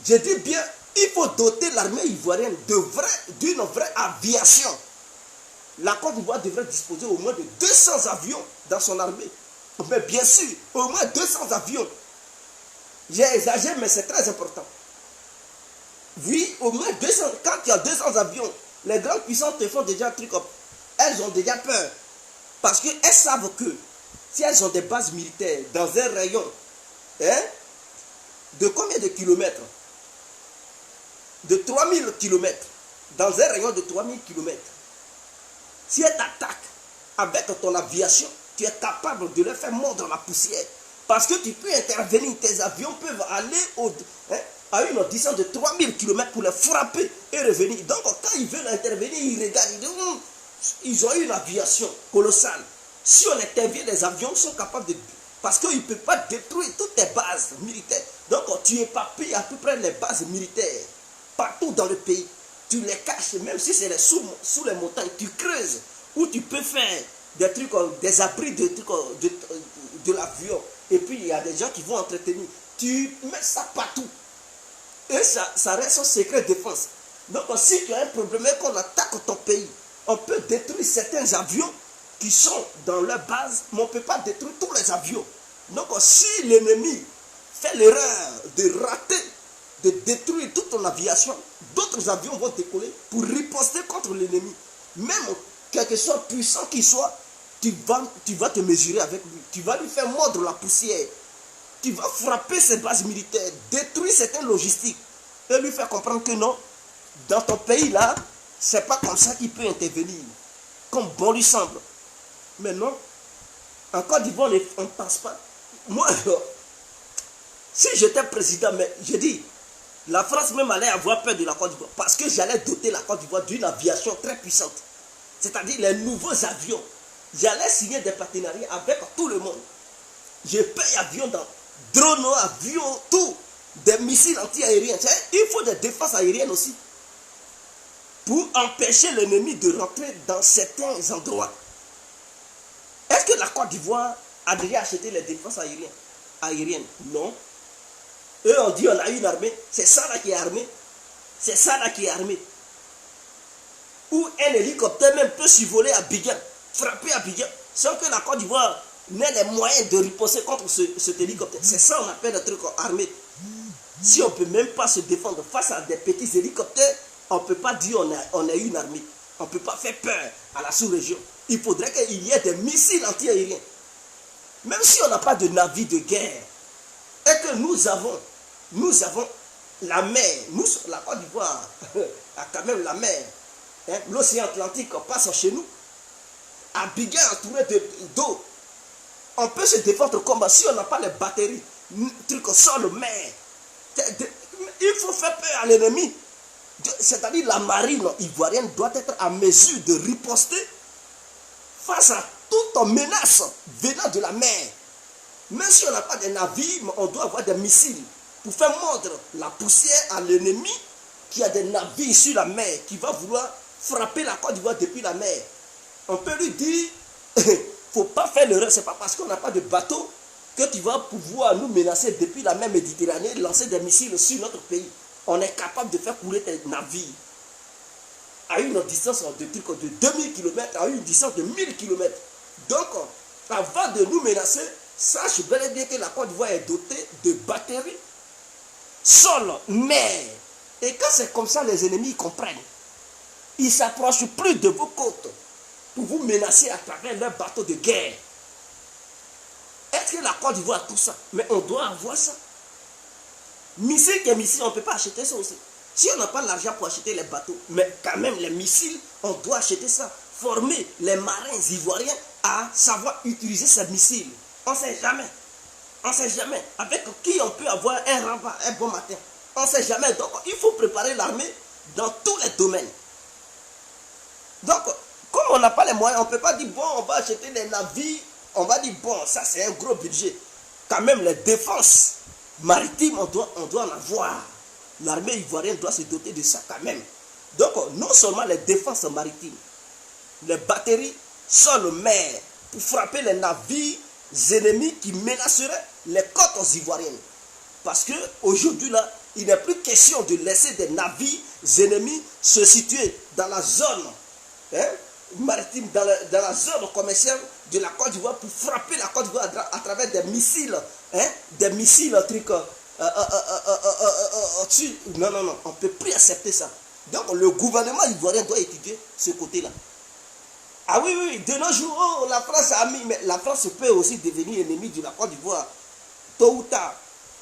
Je dis bien, il faut doter l'armée ivoirienne d'une vraie aviation. La Côte d'Ivoire devrait disposer au moins de 200 avions dans son armée. Mais bien sûr, au moins 200 avions. J'ai exagéré, mais c'est très important. Oui, au moins 200. Quand il y a 200 avions, les grandes puissances te font déjà un truc comme. Elles ont déjà peur. Parce qu'elles savent que si elles ont des bases militaires dans un rayon de combien de kilomètres? De 3000 kilomètres. Dans un rayon de 3000 kilomètres. Si elles t'attaquent avec ton aviation, tu es capable de leur faire mordre la poussière. Parce que tu peux intervenir, tes avions peuvent aller à une distance de 3000 km pour les frapper et revenir. Donc quand ils veulent intervenir, ils regardent, ils disent, ils ont une aviation colossale. Si on intervient, les avions sont capables de... Parce qu'ils ne peuvent pas détruire toutes tes bases militaires. Donc tu éparpilles à peu près les bases militaires partout dans le pays. Tu les caches, même si c'est sous les montagnes, tu creuses. Où tu peux faire des trucs, des abris de l'avion. Et puis il y a des gens qui vont entretenir. Tu mets ça partout. Et ça reste un secret de défense. Donc si tu as un problème et qu'on attaque ton pays, on peut détruire certains avions qui sont dans leur base, mais on ne peut pas détruire tous les avions. Donc si l'ennemi fait l'erreur de rater, de détruire toute ton aviation, d'autres avions vont décoller pour riposter contre l'ennemi. Même quel que soit puissant qu'il soit, tu vas te mesurer avec lui. Tu vas lui faire mordre la poussière. Tu vas frapper ses bases militaires, détruire certaines logistiques et lui faire comprendre que non, dans ton pays là, c'est pas comme ça qu'il peut intervenir, comme bon lui semble. Mais non, en Côte d'Ivoire, on ne pense pas. Moi, si j'étais président, mais je dis, la France même allait avoir peur de la Côte d'Ivoire, parce que j'allais doter la Côte d'Ivoire d'une aviation très puissante. C'est-à-dire les nouveaux avions. J'allais signer des partenariats avec tout le monde. Je paye avions dans drones, avions, tout. Des missiles anti-aériens. Il faut des défenses aériennes aussi. Pour empêcher l'ennemi de rentrer dans certains endroits. Est-ce que la Côte d'Ivoire a déjà acheté les défenses aériennes? Non. Eux on dit on a une armée. C'est ça là qui est armé. C'est ça là qui est armé. Où un hélicoptère même peut survoler Abidjan, frapper Abidjan, sans que la Côte d'Ivoire n'ait les moyens de riposter contre cet hélicoptère. C'est ça qu'on appelle un truc armé. Si on ne peut même pas se défendre face à des petits hélicoptères, on ne peut pas dire on a une armée. On ne peut pas faire peur à la sous-région. Il faudrait qu'il y ait des missiles anti-aériens. Même si on n'a pas de navire de guerre, et que nous avons la mer, nous, la Côte d'Ivoire a quand même la mer. L'océan Atlantique passe chez nous. Abidjan entouré d'eau. On peut se défendre comme si on n'a pas les batteries. Truc sol, mer. Il faut faire peur à l'ennemi. C'est-à-dire la marine ivoirienne doit être en mesure de riposter face à toute menace venant de la mer. Même si on n'a pas de navires, on doit avoir des missiles pour faire mordre la poussière à l'ennemi qui a des navires sur la mer, qui va vouloir frapper la Côte d'Ivoire depuis la mer. On peut lui dire, il ne faut pas faire l'erreur, ce n'est pas parce qu'on n'a pas de bateau que tu vas pouvoir nous menacer depuis la mer Méditerranée, lancer des missiles sur notre pays. On est capable de faire couler tes navires à une distance de 2000 km, à une distance de 1000 km. Donc, avant de nous menacer, sache bel et bien que la Côte d'Ivoire est dotée de batteries, sol, mer. Et quand c'est comme ça, les ennemis comprennent. Ils ne s'approchent plus de vos côtes pour vous menacer à travers leurs bateaux de guerre. Est-ce que la Côte d'Ivoire a tout ça? Mais on doit avoir ça. Missiles que missiles, on ne peut pas acheter ça aussi. Si on n'a pas l'argent pour acheter les bateaux, mais quand même les missiles, on doit acheter ça. Former les marins ivoiriens à savoir utiliser ces missiles. On ne sait jamais. On ne sait jamais. Avec qui on peut avoir un repas, un bon matin. On ne sait jamais. Donc, il faut préparer l'armée dans tous les domaines. Donc, comme on n'a pas les moyens, on ne peut pas dire, bon, on va acheter des navires. On va dire, bon, ça c'est un gros budget. Quand même, les défenses maritimes, on doit en avoir. L'armée ivoirienne doit se doter de ça quand même. Donc, non seulement les défenses maritimes, les batteries sol mer pour frapper les navires ennemis qui menaceraient les côtes ivoiriennes. Parce qu'aujourd'hui, là, il n'est plus question de laisser des navires ennemis se situer dans la zone maritime, dans la zone commerciale de la Côte d'Ivoire pour frapper la Côte d'Ivoire à travers des missiles, non, on ne peut plus accepter ça. Donc le gouvernement ivoirien doit étudier ce côté-là. Ah oui, de nos jours, la France a mis, mais la France peut aussi devenir ennemie de la Côte d'Ivoire, tôt ou tard.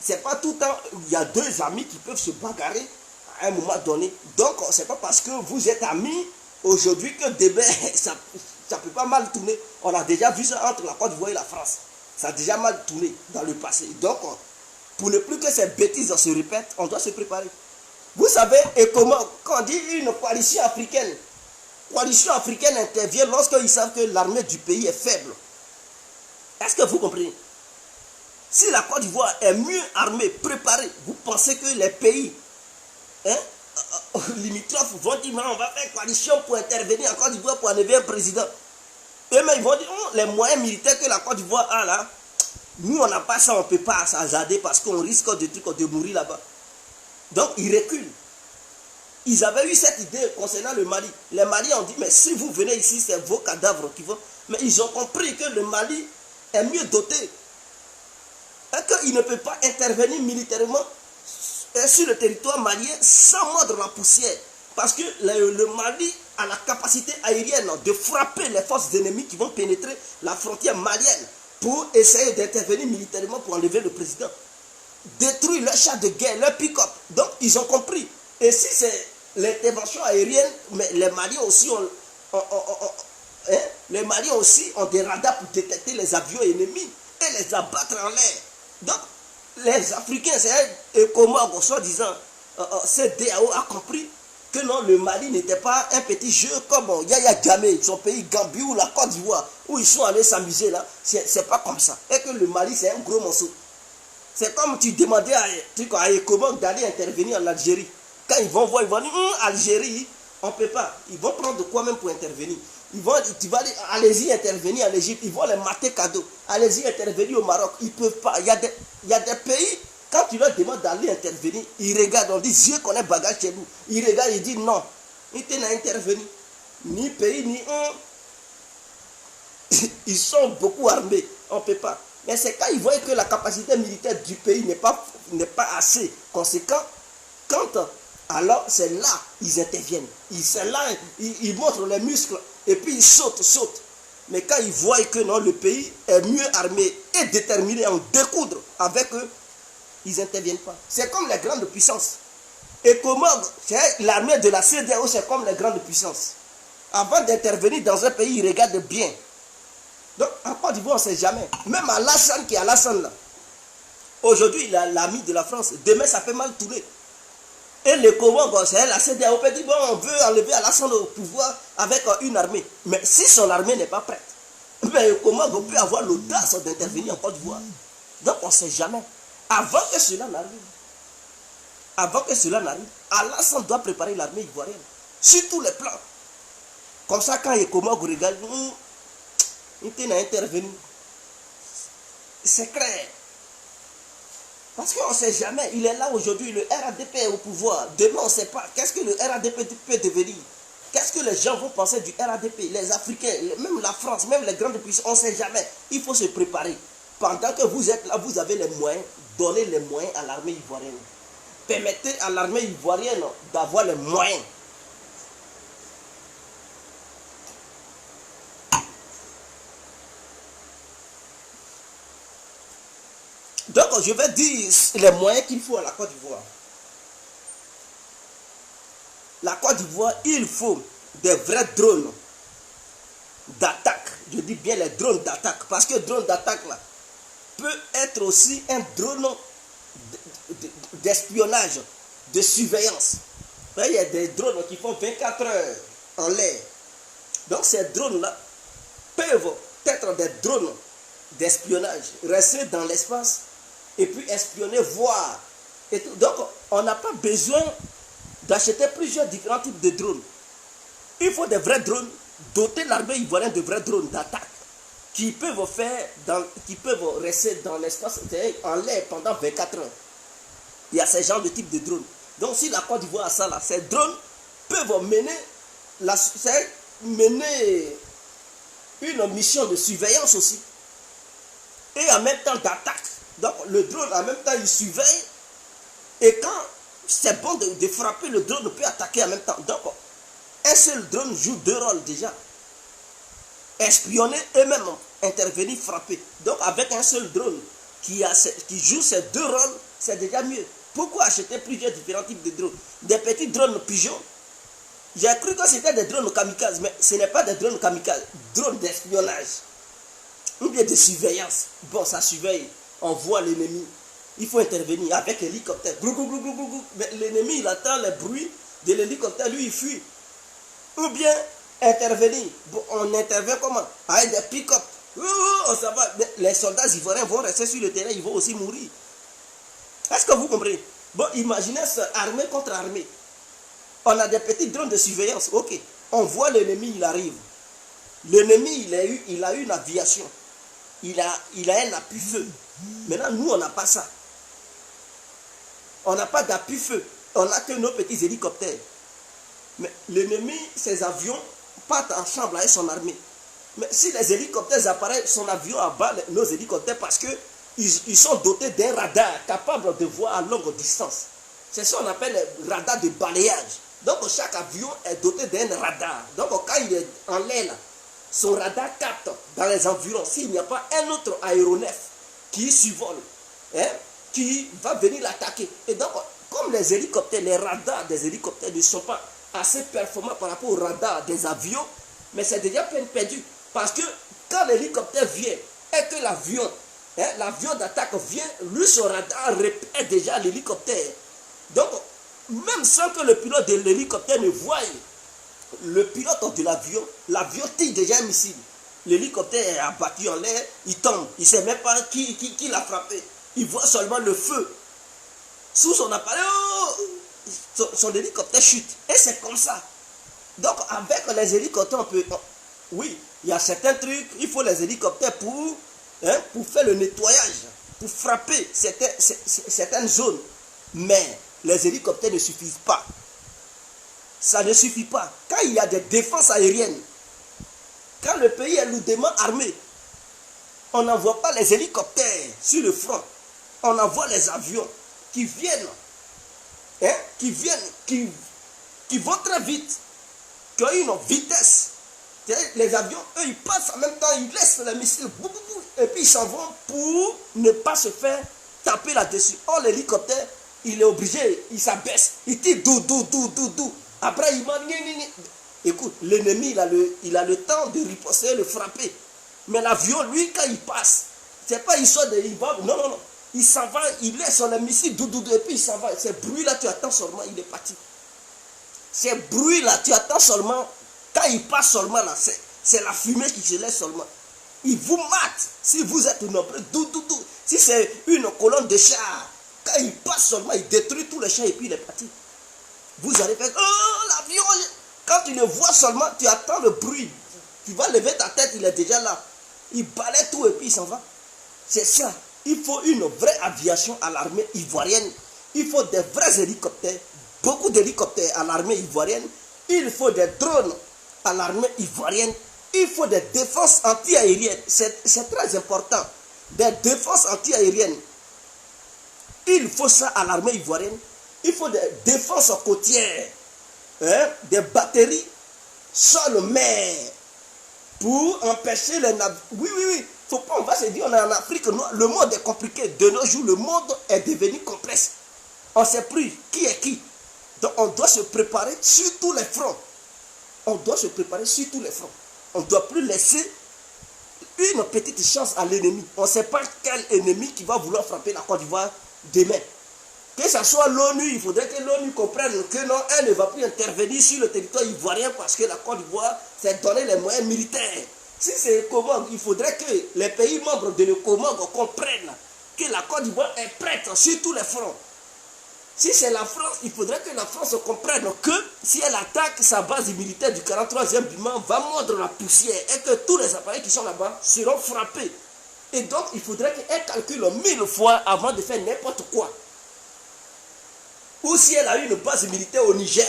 C'est pas tout le temps, il y a deux amis qui peuvent se bagarrer à un moment donné. Donc, c'est pas parce que vous êtes amis aujourd'hui que demain, ça peut pas mal tourner. On a déjà vu ça entre la Côte d'Ivoire et la France. Ça a déjà mal tourné dans le passé. Donc, pour ne plus que ces bêtises se répètent, on doit se préparer. Vous savez, et comment, quand on dit une coalition africaine intervient lorsqu'ils savent que l'armée du pays est faible. Est-ce que vous comprenez? Si la Côte d'Ivoire est mieux armée, préparée, vous pensez que les pays limitrophes vont dire, on va faire coalition pour intervenir en Côte d'Ivoire pour enlever un président. Eux-mêmes, ils vont dire, les moyens militaires que la Côte d'Ivoire a là, nous, on n'a pas ça, on ne peut pas s'hasarder parce qu'on risque de mourir là-bas. Donc, ils reculent. Ils avaient eu cette idée concernant le Mali. Les Maliens ont dit, mais si vous venez ici, c'est vos cadavres qui vont... Mais ils ont compris que le Mali est mieux doté. Et qu'il ne peut pas intervenir militairement sur le territoire malien sans mordre la poussière. Parce que le Mali a la capacité aérienne de frapper les forces ennemies qui vont pénétrer la frontière malienne pour essayer d'intervenir militairement pour enlever le président. Détruire leurs chars de guerre, leurs pick-up. Donc, ils ont compris. Et si c'est l'intervention aérienne, mais les Maliens aussi hein, les Maliens aussi ont des radars pour détecter les avions ennemis et les abattre en l'air. Donc, les Africains, c'est comment, soi-disant, CEDEAO a compris que non, le Mali n'était pas un petit jeu comme Yaya Jammeh, son pays Gambie ou la Côte d'Ivoire, où ils sont allés s'amuser là. C'est pas comme ça. Et que le Mali, c'est un gros morceau. C'est comme tu demandais à Ecobank d'aller intervenir en Algérie. Quand ils vont voir, ils vont dire, Algérie, on ne peut pas. Ils vont prendre de quoi même pour intervenir. Tu vas dire, allez-y intervenir en Égypte. Ils vont les mater cadeau. Allez-y intervenir au Maroc. Ils ne peuvent pas. Il y a des pays, quand tu leur demandes d'aller intervenir, ils regardent, on dit, Dieu connaît bagage chez nous. Ils regardent, ils disent non. Ils n'ont intervenu. Ni pays, ni ils sont beaucoup armés. On ne peut pas. Mais c'est quand ils voient que la capacité militaire du pays n'est pas assez conséquente, alors c'est là ils interviennent. C'est là ils montrent les muscles et puis ils sautent. Mais quand ils voient que non, le pays est mieux armé et déterminé à en découdre avec eux, ils n'interviennent pas. C'est comme les grandes puissances. Et comment l'armée de la CEDEAO, c'est comme les grandes puissances. Avant d'intervenir dans un pays, ils regardent bien. Donc, en Côte d'Ivoire, on ne sait jamais. Même Alassane qui est Alassane là. Aujourd'hui, il a l'ami de la France. Demain, ça peut mal tourner. Et le Congo, c'est la CEDEAO dit, bon, on veut enlever Alassane au pouvoir avec une armée. Mais si son armée n'est pas prête, mais comment on peut avoir l'audace d'intervenir en Côte d'Ivoire? Donc, on ne sait jamais. Avant que cela n'arrive, Alassane doit préparer l'armée ivoirienne. Sur tous les plans. Comme ça, quand il commence à regarder, il n'a intervenu. C'est clair. Parce qu'on ne sait jamais. Il est là aujourd'hui. Le RADP est au pouvoir. Demain, on ne sait pas. Qu'est-ce que le RADP peut devenir? Qu'est-ce que les gens vont penser du RADP? Les Africains, même la France, même les grandes puissances, on ne sait jamais. Il faut se préparer. Pendant que vous êtes là, vous avez les moyens. Donnez les moyens à l'armée ivoirienne. Permettez à l'armée ivoirienne d'avoir les moyens. Donc, je vais dire les moyens qu'il faut à la Côte d'Ivoire. La Côte d'Ivoire, il faut des vrais drones d'attaque. Je dis bien les drones d'attaque. Parce que drone d'attaque, là, peut être aussi un drone d'espionnage, de surveillance. Il y a des drones qui font 24 heures en l'air. Donc, ces drones-là peuvent être des drones d'espionnage, rester dans l'espace et puis espionner, voir. Et tout. Donc, on n'a pas besoin d'acheter plusieurs différents types de drones. Il faut des vrais drones, doter l'armée ivoirienne de vrais drones d'attaque qui peuvent rester dans l'espace, en l'air pendant 24 heures. Il y a ces genres de types de drones. Donc, si la Côte d'Ivoire a ça là, ces drones peuvent mener une mission de surveillance aussi. Et en même temps d'attaque. Donc le drone en même temps il surveille. Et quand c'est bon de frapper, le drone peut attaquer en même temps. Donc un seul drone joue deux rôles déjà. Espionner et même intervenir, frapper. Donc avec un seul drone qui joue ces deux rôles, c'est déjà mieux. Pourquoi acheter plusieurs différents types de drones? Des petits drones pigeons. J'ai cru que c'était des drones kamikazes, mais ce n'est pas des drones kamikazes. Drones d'espionnage. Ou bien de surveillance. Bon, ça surveille. On voit l'ennemi. Il faut intervenir avec l'hélicoptère. Mais l'ennemi, il entend les bruits de l'hélicoptère. Lui, il fuit. Ou bien intervenir. Bon, on intervient comment? Avec des pick-up. Ça va. Les soldats ivoiriens vont rester sur le terrain. Ils vont aussi mourir. Est-ce que vous comprenez? Bon, imaginez ça, armée contre armée. On a des petits drones de surveillance. Ok. On voit l'ennemi, il arrive. L'ennemi, il a eu une aviation. Il a un appui-feu. Maintenant, nous, on n'a pas ça. On n'a pas d'appui-feu. On n'a que nos petits hélicoptères. Mais l'ennemi, ses avions, partent en chambre avec son armée. Mais si les hélicoptères apparaissent, son avion abat nos hélicoptères parce qu'ils sont dotés d'un radar capable de voir à longue distance. C'est ça qu'on appelle le radar de balayage. Donc, chaque avion est doté d'un radar. Donc, quand il est en l'air, son radar capte dans les environs. S'il n'y a pas un autre aéronef qui survole, qui va venir l'attaquer. Et donc, comme les hélicoptères, les radars des hélicoptères ne sont pas assez performants par rapport aux radars des avions, mais c'est déjà peine perdue. Parce que quand l'hélicoptère vient et que l'avion d'attaque vient, lui, son radar repère déjà l'hélicoptère. Donc, même sans que le pilote de l'hélicoptère ne voie le pilote de l'avion, l'avion tire déjà un missile. L'hélicoptère est abattu en l'air, il tombe. Il ne sait même pas qui l'a frappé. Il voit seulement le feu. Sous son appareil, son hélicoptère chute. Et c'est comme ça. Donc, avec les hélicoptères, on peut... Oui, il y a certains trucs, il faut les hélicoptères pour faire le nettoyage, pour frapper certaines zones. Mais les hélicoptères ne suffisent pas. Ça ne suffit pas. Quand il y a des défenses aériennes, quand le pays est lourdement armé, on n'envoie pas les hélicoptères sur le front. On envoie les avions qui viennent, qui vont très vite, qui ont une vitesse. Les avions, eux, ils passent en même temps, ils laissent les missiles, et puis ils s'en vont pour ne pas se faire taper là-dessus. Or, l'hélicoptère, il est obligé, il s'abaisse, il tire dou. Après, il m'a écoute, l'ennemi, il a le temps de riposter, le frapper. Mais l'avion, lui, quand il passe, c'est pas il sort de... Non. Il s'en va, il laisse son missile, et puis il s'en va. Ces bruits-là, tu attends seulement, il est parti. Ces bruits-là, tu attends seulement, quand il passe seulement là, c'est la fumée qui se laisse seulement. Il vous mate si vous êtes nombreux, Si c'est une colonne de chars, quand il passe seulement, il détruit tous les chars et puis il est parti. Vous allez faire, oh l'avion, quand tu le vois seulement, tu attends le bruit. Tu vas lever ta tête, il est déjà là. Il balaie tout et puis il s'en va. C'est ça. Il faut une vraie aviation à l'armée ivoirienne. Il faut des vrais hélicoptères, beaucoup d'hélicoptères à l'armée ivoirienne. Il faut des drones à l'armée ivoirienne. Il faut des défenses anti-aériennes. C'est très important. Des défenses anti-aériennes. Il faut ça à l'armée ivoirienne. Il faut des défenses côtières. Des batteries sol mer pour empêcher les navires. Oui. Faut pas, on va se dire, on est en Afrique, le monde est compliqué. De nos jours, le monde est devenu complexe. On ne sait plus qui est qui. Donc on doit se préparer sur tous les fronts. On ne doit plus laisser une petite chance à l'ennemi. On ne sait pas quel ennemi qui va vouloir frapper la Côte d'Ivoire demain. Que ce soit l'ONU, il faudrait que l'ONU comprenne que non, elle ne va plus intervenir sur le territoire ivoirien parce que la Côte d'Ivoire s'est donné les moyens militaires. Si c'est le Comore, il faudrait que les pays membres de le Comore comprennent que la Côte d'Ivoire est prête sur tous les fronts. Si c'est la France, il faudrait que la France comprenne que si elle attaque sa base militaire du 43e bâtiment, va mordre la poussière et que tous les appareils qui sont là-bas seront frappés. Et donc, il faudrait qu'elle calcule 1000 fois avant de faire n'importe quoi. Ou si elle a une base militaire au Niger,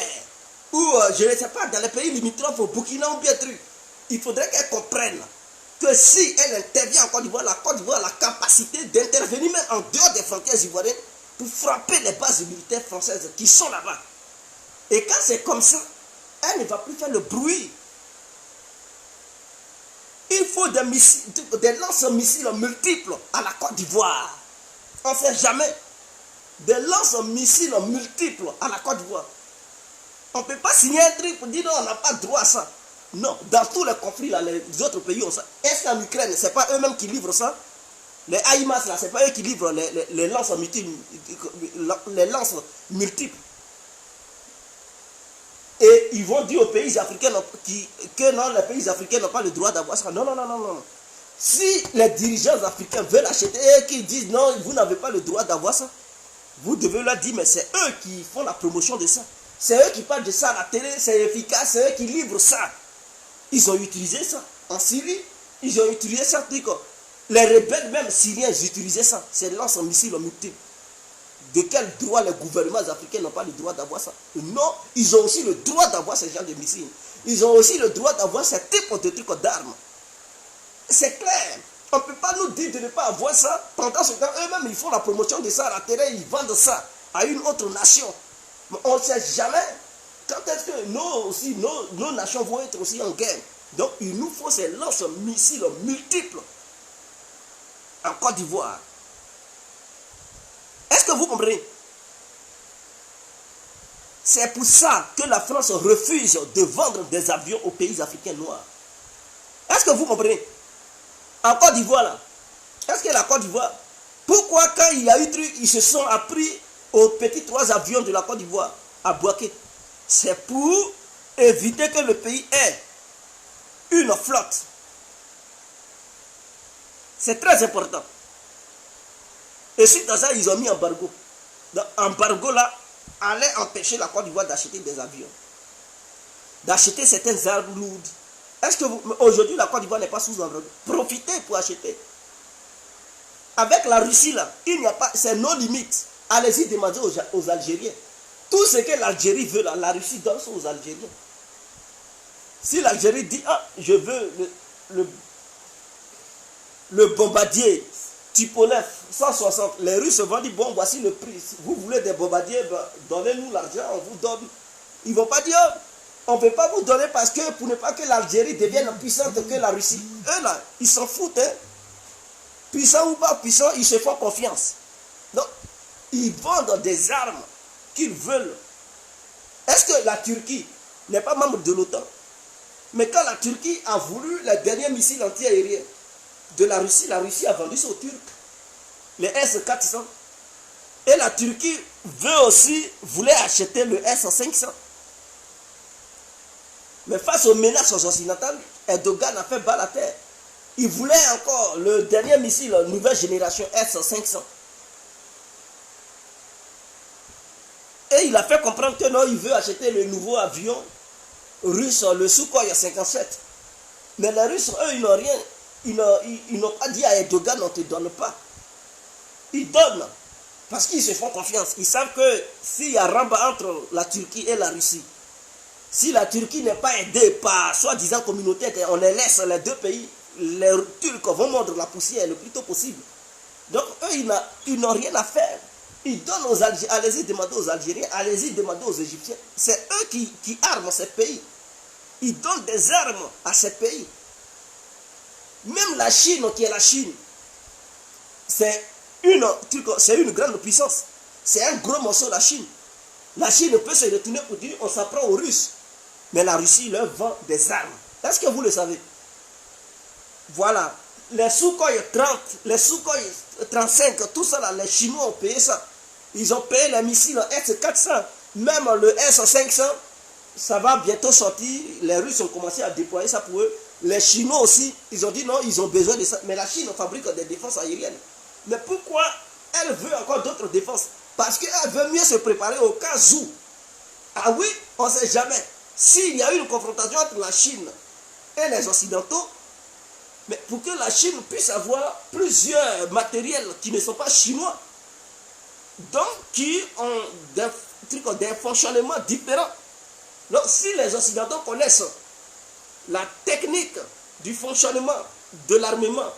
ou je ne sais pas, dans les pays limitrophes, au Burkina ou bien truc, il faudrait qu'elle comprenne que si elle intervient en Côte d'Ivoire, la Côte d'Ivoire a la capacité d'intervenir même en dehors des frontières ivoiriennes pour frapper les bases militaires françaises qui sont là-bas. Et quand c'est comme ça, elle ne va plus faire le bruit. Il faut des lance-missiles multiples à la Côte d'Ivoire. On ne sait jamais. Des lance-missiles multiples à la Côte d'Ivoire. On ne peut pas signer un truc pour dire non, on n'a pas droit à ça. Non, dans tous les conflits, là, les autres pays ont ça. Est-ce qu'en Ukraine, ce n'est pas eux-mêmes qui livrent ça? Les AIMAS, là, ce n'est pas eux qui livrent les lances multiples. Et ils vont dire aux pays africains que non, les pays africains n'ont pas le droit d'avoir ça. Non. Si les dirigeants africains veulent acheter et qu'ils disent non, vous n'avez pas le droit d'avoir ça, vous devez leur dire, mais c'est eux qui font la promotion de ça. C'est eux qui parlent de ça à la télé, c'est efficace, c'est eux qui livrent ça. Ils ont utilisé ça. En Syrie, ils ont utilisé ça. Les rebelles même syriens, ils utilisaient ça. C'est lance-missiles multiples. De quel droit les gouvernements africains n'ont pas le droit d'avoir ça? Non, ils ont aussi le droit d'avoir ce genre de missiles. Ils ont aussi le droit d'avoir ce type de trucs d'armes. C'est clair. On ne peut pas nous dire de ne pas avoir ça. Pendant ce temps, eux-mêmes, ils font la promotion de ça à la télé, ils vendent ça à une autre nation. Mais on ne sait jamais quand est-ce que nos nations vont être aussi en guerre. Donc, il nous faut ces lance-missiles multiples en Côte d'Ivoire. Est-ce que vous comprenez? C'est pour ça que la France refuse de vendre des avions aux pays africains noirs. Est-ce que vous comprenez? En Côte d'Ivoire, là, est-ce que la Côte d'Ivoire, pourquoi quand il y a eu truc, ils se sont appris aux petits 3 avions de la Côte d'Ivoire à Boaké? C'est pour éviter que le pays ait une flotte. C'est très important. Et suite à ça, ils ont mis embargo. Donc, embargo là allait empêcher la Côte d'Ivoire d'acheter des avions, d'acheter certaines armes lourdes. Est-ce que aujourd'hui la Côte d'Ivoire n'est pas sous embargo? Profitez pour acheter. Avec la Russie là, il n'y a pas, c'est nos limites. Allez-y demander aux Algériens. Tout ce que l'Algérie veut là, la Russie donne ça aux Algériens. Si l'Algérie dit, ah, je veux le bombardier Tupolev 160, les Russes vont dire, bon, voici le prix. Vous voulez des bombardiers, ben, donnez-nous l'argent, on vous donne. Ils ne vont pas dire, on ne peut pas vous donner parce que pour ne pas que l'Algérie devienne puissante que la Russie. Eux là, ils s'en foutent. Hein. Puissant ou pas puissant, ils se font confiance. Donc, ils vendent des armes qu'ils veulent. Est-ce que la Turquie n'est pas membre de l'OTAN? Mais quand la Turquie a voulu les derniers missiles anti-aériens de la Russie a vendu ça aux Turcs. Les S-400. Et la Turquie voulait acheter le S-500. Mais face aux menaces occidentales, Erdogan a fait bas à terre. Il voulait encore le dernier missile nouvelle génération S-500. Et il a fait comprendre que non, il veut acheter le nouveau avion russe, le Sukhoi 57. Mais les Russes, eux, ils n'ont rien. Ils n'ont pas dit à Erdogan, on ne te donne pas. Ils donnent. Parce qu'ils se font confiance. Ils savent que s'il y a ramba entre la Turquie et la Russie, si la Turquie n'est pas aidée par soi-disant communauté, on les laisse les deux pays, les Turcs vont mordre la poussière le plus tôt possible. Donc eux, ils n'ont rien à faire. Ils donnent aux Algériens, allez-y demander aux Algériens, allez-y demander aux Égyptiens. C'est eux qui arment ces pays. Ils donnent des armes à ces pays. Même la Chine, qui est la Chine, c'est une grande puissance. C'est un gros morceau, la Chine. La Chine peut se retourner pour dire on s'apprend aux Russes. Mais la Russie leur vend des armes. Est-ce que vous le savez? Voilà. Les Sukhoi 30, les Sukhoi 35, tout ça là, les Chinois ont payé ça. Ils ont payé les missiles S-400. Même le S-500, ça va bientôt sortir. Les Russes ont commencé à déployer ça pour eux. Les Chinois aussi, ils ont dit non, ils ont besoin de ça. Mais la Chine fabrique des défenses aériennes. Mais pourquoi elle veut encore d'autres défenses? Parce qu'elle veut mieux se préparer au cas où. Ah oui, on ne sait jamais. S'il y a une confrontation entre la Chine et les Occidentaux, mais pour que la Chine puisse avoir plusieurs matériels qui ne sont pas chinois, donc qui ont des fonctionnements différents. Donc si les Occidentaux connaissent la technique du fonctionnement de l'armement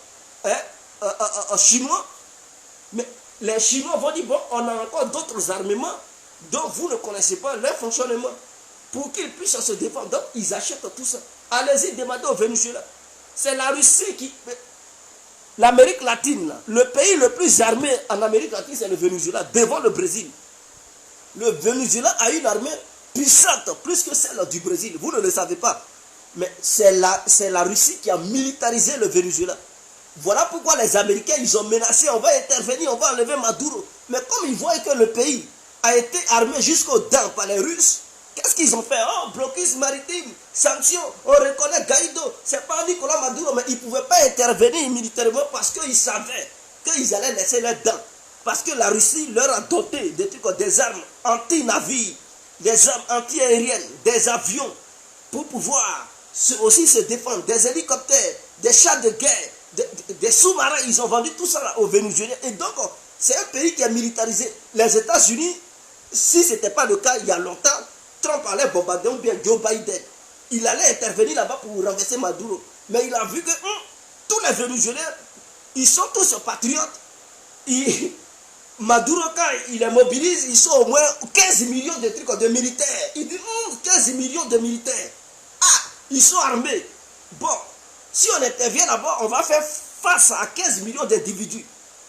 chinois, mais les Chinois vont dire, bon, on a encore d'autres armements dont vous ne connaissez pas leur fonctionnement, pour qu'ils puissent se défendre. Donc ils achètent tout ça. Allez-y demander au Venezuela. C'est la Russie qui... L'Amérique latine, là, le pays le plus armé en Amérique latine, c'est le Venezuela, devant le Brésil. Le Venezuela a une armée puissante, plus que celle du Brésil. Vous ne le savez pas. Mais c'est la Russie qui a militarisé le Venezuela. Voilà pourquoi les Américains, ils ont menacé, on va intervenir, on va enlever Maduro. Mais comme ils voient que le pays a été armé jusqu'aux dents par les Russes, qu'est-ce qu'ils ont fait? Oh, blocus maritime, sanctions, on reconnaît Guaido. C'est pas Nicolas Maduro, mais ils ne pouvaient pas intervenir militairement parce qu'ils savaient qu'ils allaient laisser leurs dents. Parce que la Russie leur a doté des armes anti-navires, des armes anti-aériennes, des avions, pour pouvoir aussi se défendre, des hélicoptères, des chars de guerre, des sous-marins. Ils ont vendu tout ça là aux Vénézuéliens. Et donc, c'est un pays qui est militarisé. Les États-Unis, si ce n'était pas le cas il y a longtemps, Trump allait bombarder ou bien Joe Biden. Il allait intervenir là-bas pour renverser Maduro. Mais il a vu que tous les Vénézuéliens, ils sont tous patriotes. Maduro, quand il les mobilise, ils sont au moins 15 millions de trucs de militaires. Il dit 15 millions de militaires. Ah, ils sont armés. Bon, si on intervient là-bas, on va faire face à 15 millions d'individus.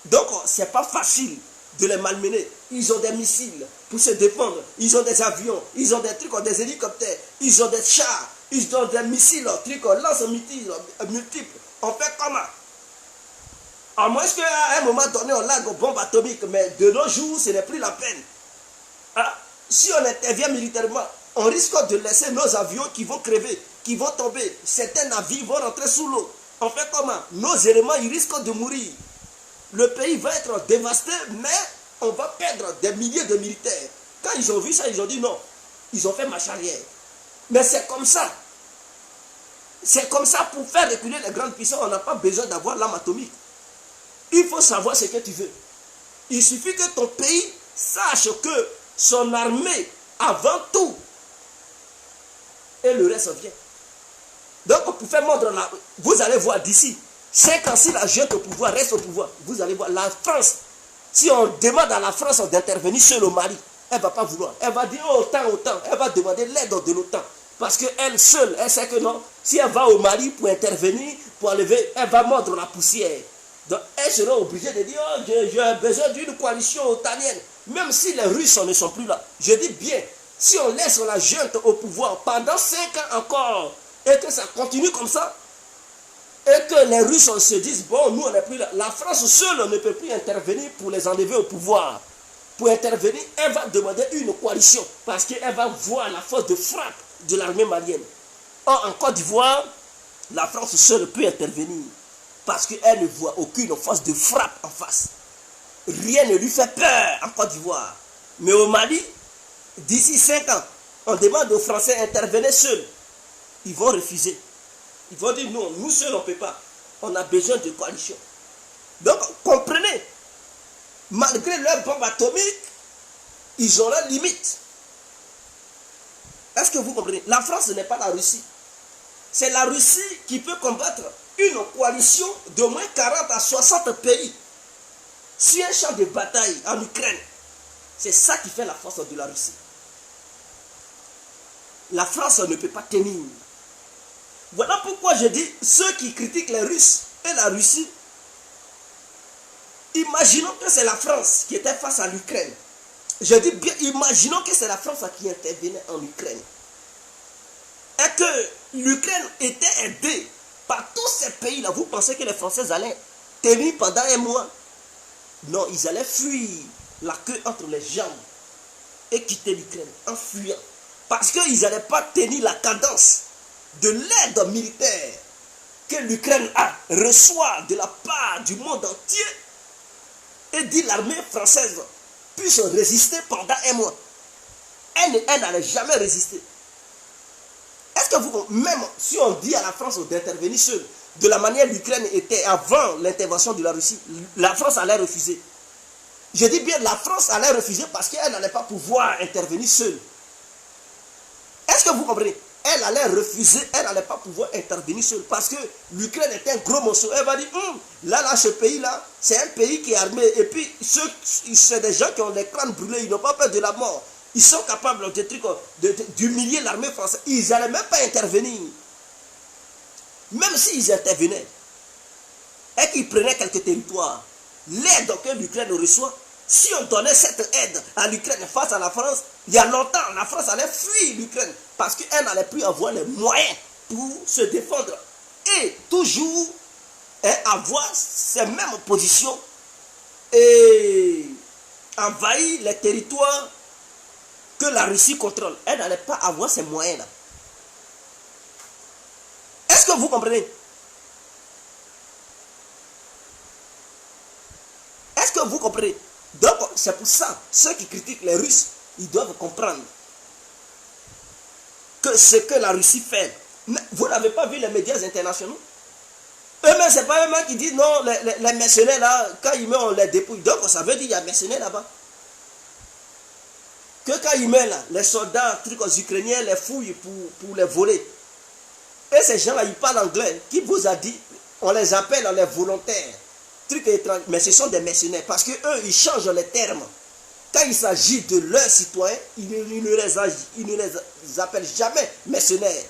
Donc, c'est pas facile. de les malmener. Ils ont des missiles pour se défendre. Ils ont des avions, ils ont des trucs, des hélicoptères, ils ont des chars, ils ont des missiles, trucs, lance-missiles multiples. On fait comment? À moins qu'à un moment donné, on largue aux bombes atomiques, mais de nos jours, ce n'est plus la peine. Ah, si on intervient militairement, on risque de laisser nos avions qui vont crever, qui vont tomber. Certains navires vont rentrer sous l'eau. On fait comment? Nos éléments, ils risquent de mourir. Le pays va être dévasté, mais on va perdre des milliers de militaires. Quand ils ont vu ça, ils ont dit non. Ils ont fait marche arrière. Mais c'est comme ça. C'est comme ça, pour faire reculer les grandes puissances, on n'a pas besoin d'avoir l'arme atomique. Il faut savoir ce que tu veux. Il suffit que ton pays sache que son armée, avant tout, et le reste vient. Donc, pour faire mordre la... Vous allez voir d'ici 5 ans, si la junte au pouvoir reste au pouvoir, vous allez voir la France. Si on demande à la France d'intervenir sur le Mali, elle ne va pas vouloir. Elle va dire autant. Elle va demander l'aide de l'OTAN. Parce qu'elle seule, elle sait que non. Si elle va au Mali pour intervenir, pour enlever, elle va mordre la poussière. Donc, elle sera obligée de dire oh, j'ai besoin d'une coalition otanienne. Même si les Russes ne sont plus là. Je dis bien, si on laisse la junte au pouvoir pendant 5 ans encore, et que ça continue comme ça, et que les Russes se disent, bon, nous on n'est plus là. La France seule ne peut plus intervenir pour les enlever au pouvoir. Pour intervenir, elle va demander une coalition, parce qu'elle va voir la force de frappe de l'armée malienne. Or, en Côte d'Ivoire, la France seule peut intervenir, parce qu'elle ne voit aucune force de frappe en face. Rien ne lui fait peur en Côte d'Ivoire. Mais au Mali, d'ici 5 ans, on demande aux Français d'intervenir seuls. Ils vont refuser. Ils vont dire non, nous seuls on ne peut pas. On a besoin de coalition. Donc, comprenez, malgré leurs bombes atomiques, ils ont leurs limites. Est-ce que vous comprenez? La France n'est pas la Russie. C'est la Russie qui peut combattre une coalition d'au moins 40 à 60 pays sur un champ de bataille en Ukraine. C'est ça qui fait la force de la Russie. La France ne peut pas tenir. Voilà pourquoi je dis, ceux qui critiquent les Russes et la Russie, imaginons que c'est la France qui était face à l'Ukraine. Je dis bien, imaginons que c'est la France qui intervenait en Ukraine. Et que l'Ukraine était aidée par tous ces pays-là. Vous pensez que les Français allaient tenir pendant un mois? Non, ils allaient fuir la queue entre les jambes et quitter l'Ukraine en fuyant. Parce qu'ils n'allaient pas tenir la cadence de l'aide militaire que l'Ukraine reçoit de la part du monde entier, et dit l'armée française puisse résister pendant un mois. Elle n'allait jamais résister. Est-ce que vous, même si on dit à la France d'intervenir seule, de la manière l'Ukraine était avant l'intervention de la Russie, la France allait refuser. Je dis bien la France allait refuser parce qu'elle n'allait pas pouvoir intervenir seule. Est-ce que vous comprenez? Elle allait refuser, elle n'allait pas pouvoir intervenir seule parce que l'Ukraine est un gros morceau. Elle va dire, là, ce pays-là, c'est un pays qui est armé. Et puis, c'est des gens qui ont les crânes brûlés, ils n'ont pas peur de la mort. Ils sont capables d'humilier l'armée française. Ils n'allaient même pas intervenir. Même s'ils intervenaient et qu'ils prenaient quelques territoires, l'aide que l'Ukraine reçoit, si on donnait cette aide à l'Ukraine face à la France, il y a longtemps, la France allait fuir l'Ukraine parce qu'elle n'allait plus avoir les moyens pour se défendre et toujours avoir ces mêmes positions et envahir les territoires que la Russie contrôle. Elle n'allait pas avoir ces moyens-là. Est-ce que vous comprenez? Est-ce que vous comprenez? Donc, c'est pour ça, ceux qui critiquent les Russes, ils doivent comprendre que ce que la Russie fait, vous n'avez pas vu les médias internationaux? Eux-mêmes, ce n'est pas eux-mêmes qui disent non, les mercenaires là, quand ils meurent, on les dépouille. Donc, ça veut dire qu'il y a mercenaires là-bas. Que quand ils meurent là, les soldats, trucs ukrainiens les fouillent pour les voler. Et ces gens-là, ils parlent anglais. Qui vous a dit? On les appelle les volontaires. Trucs étranges. Mais ce sont des mercenaires. Parce qu'eux, ils changent les termes. Quand il s'agit de leurs citoyens, ils ne les appellent jamais mercenaires.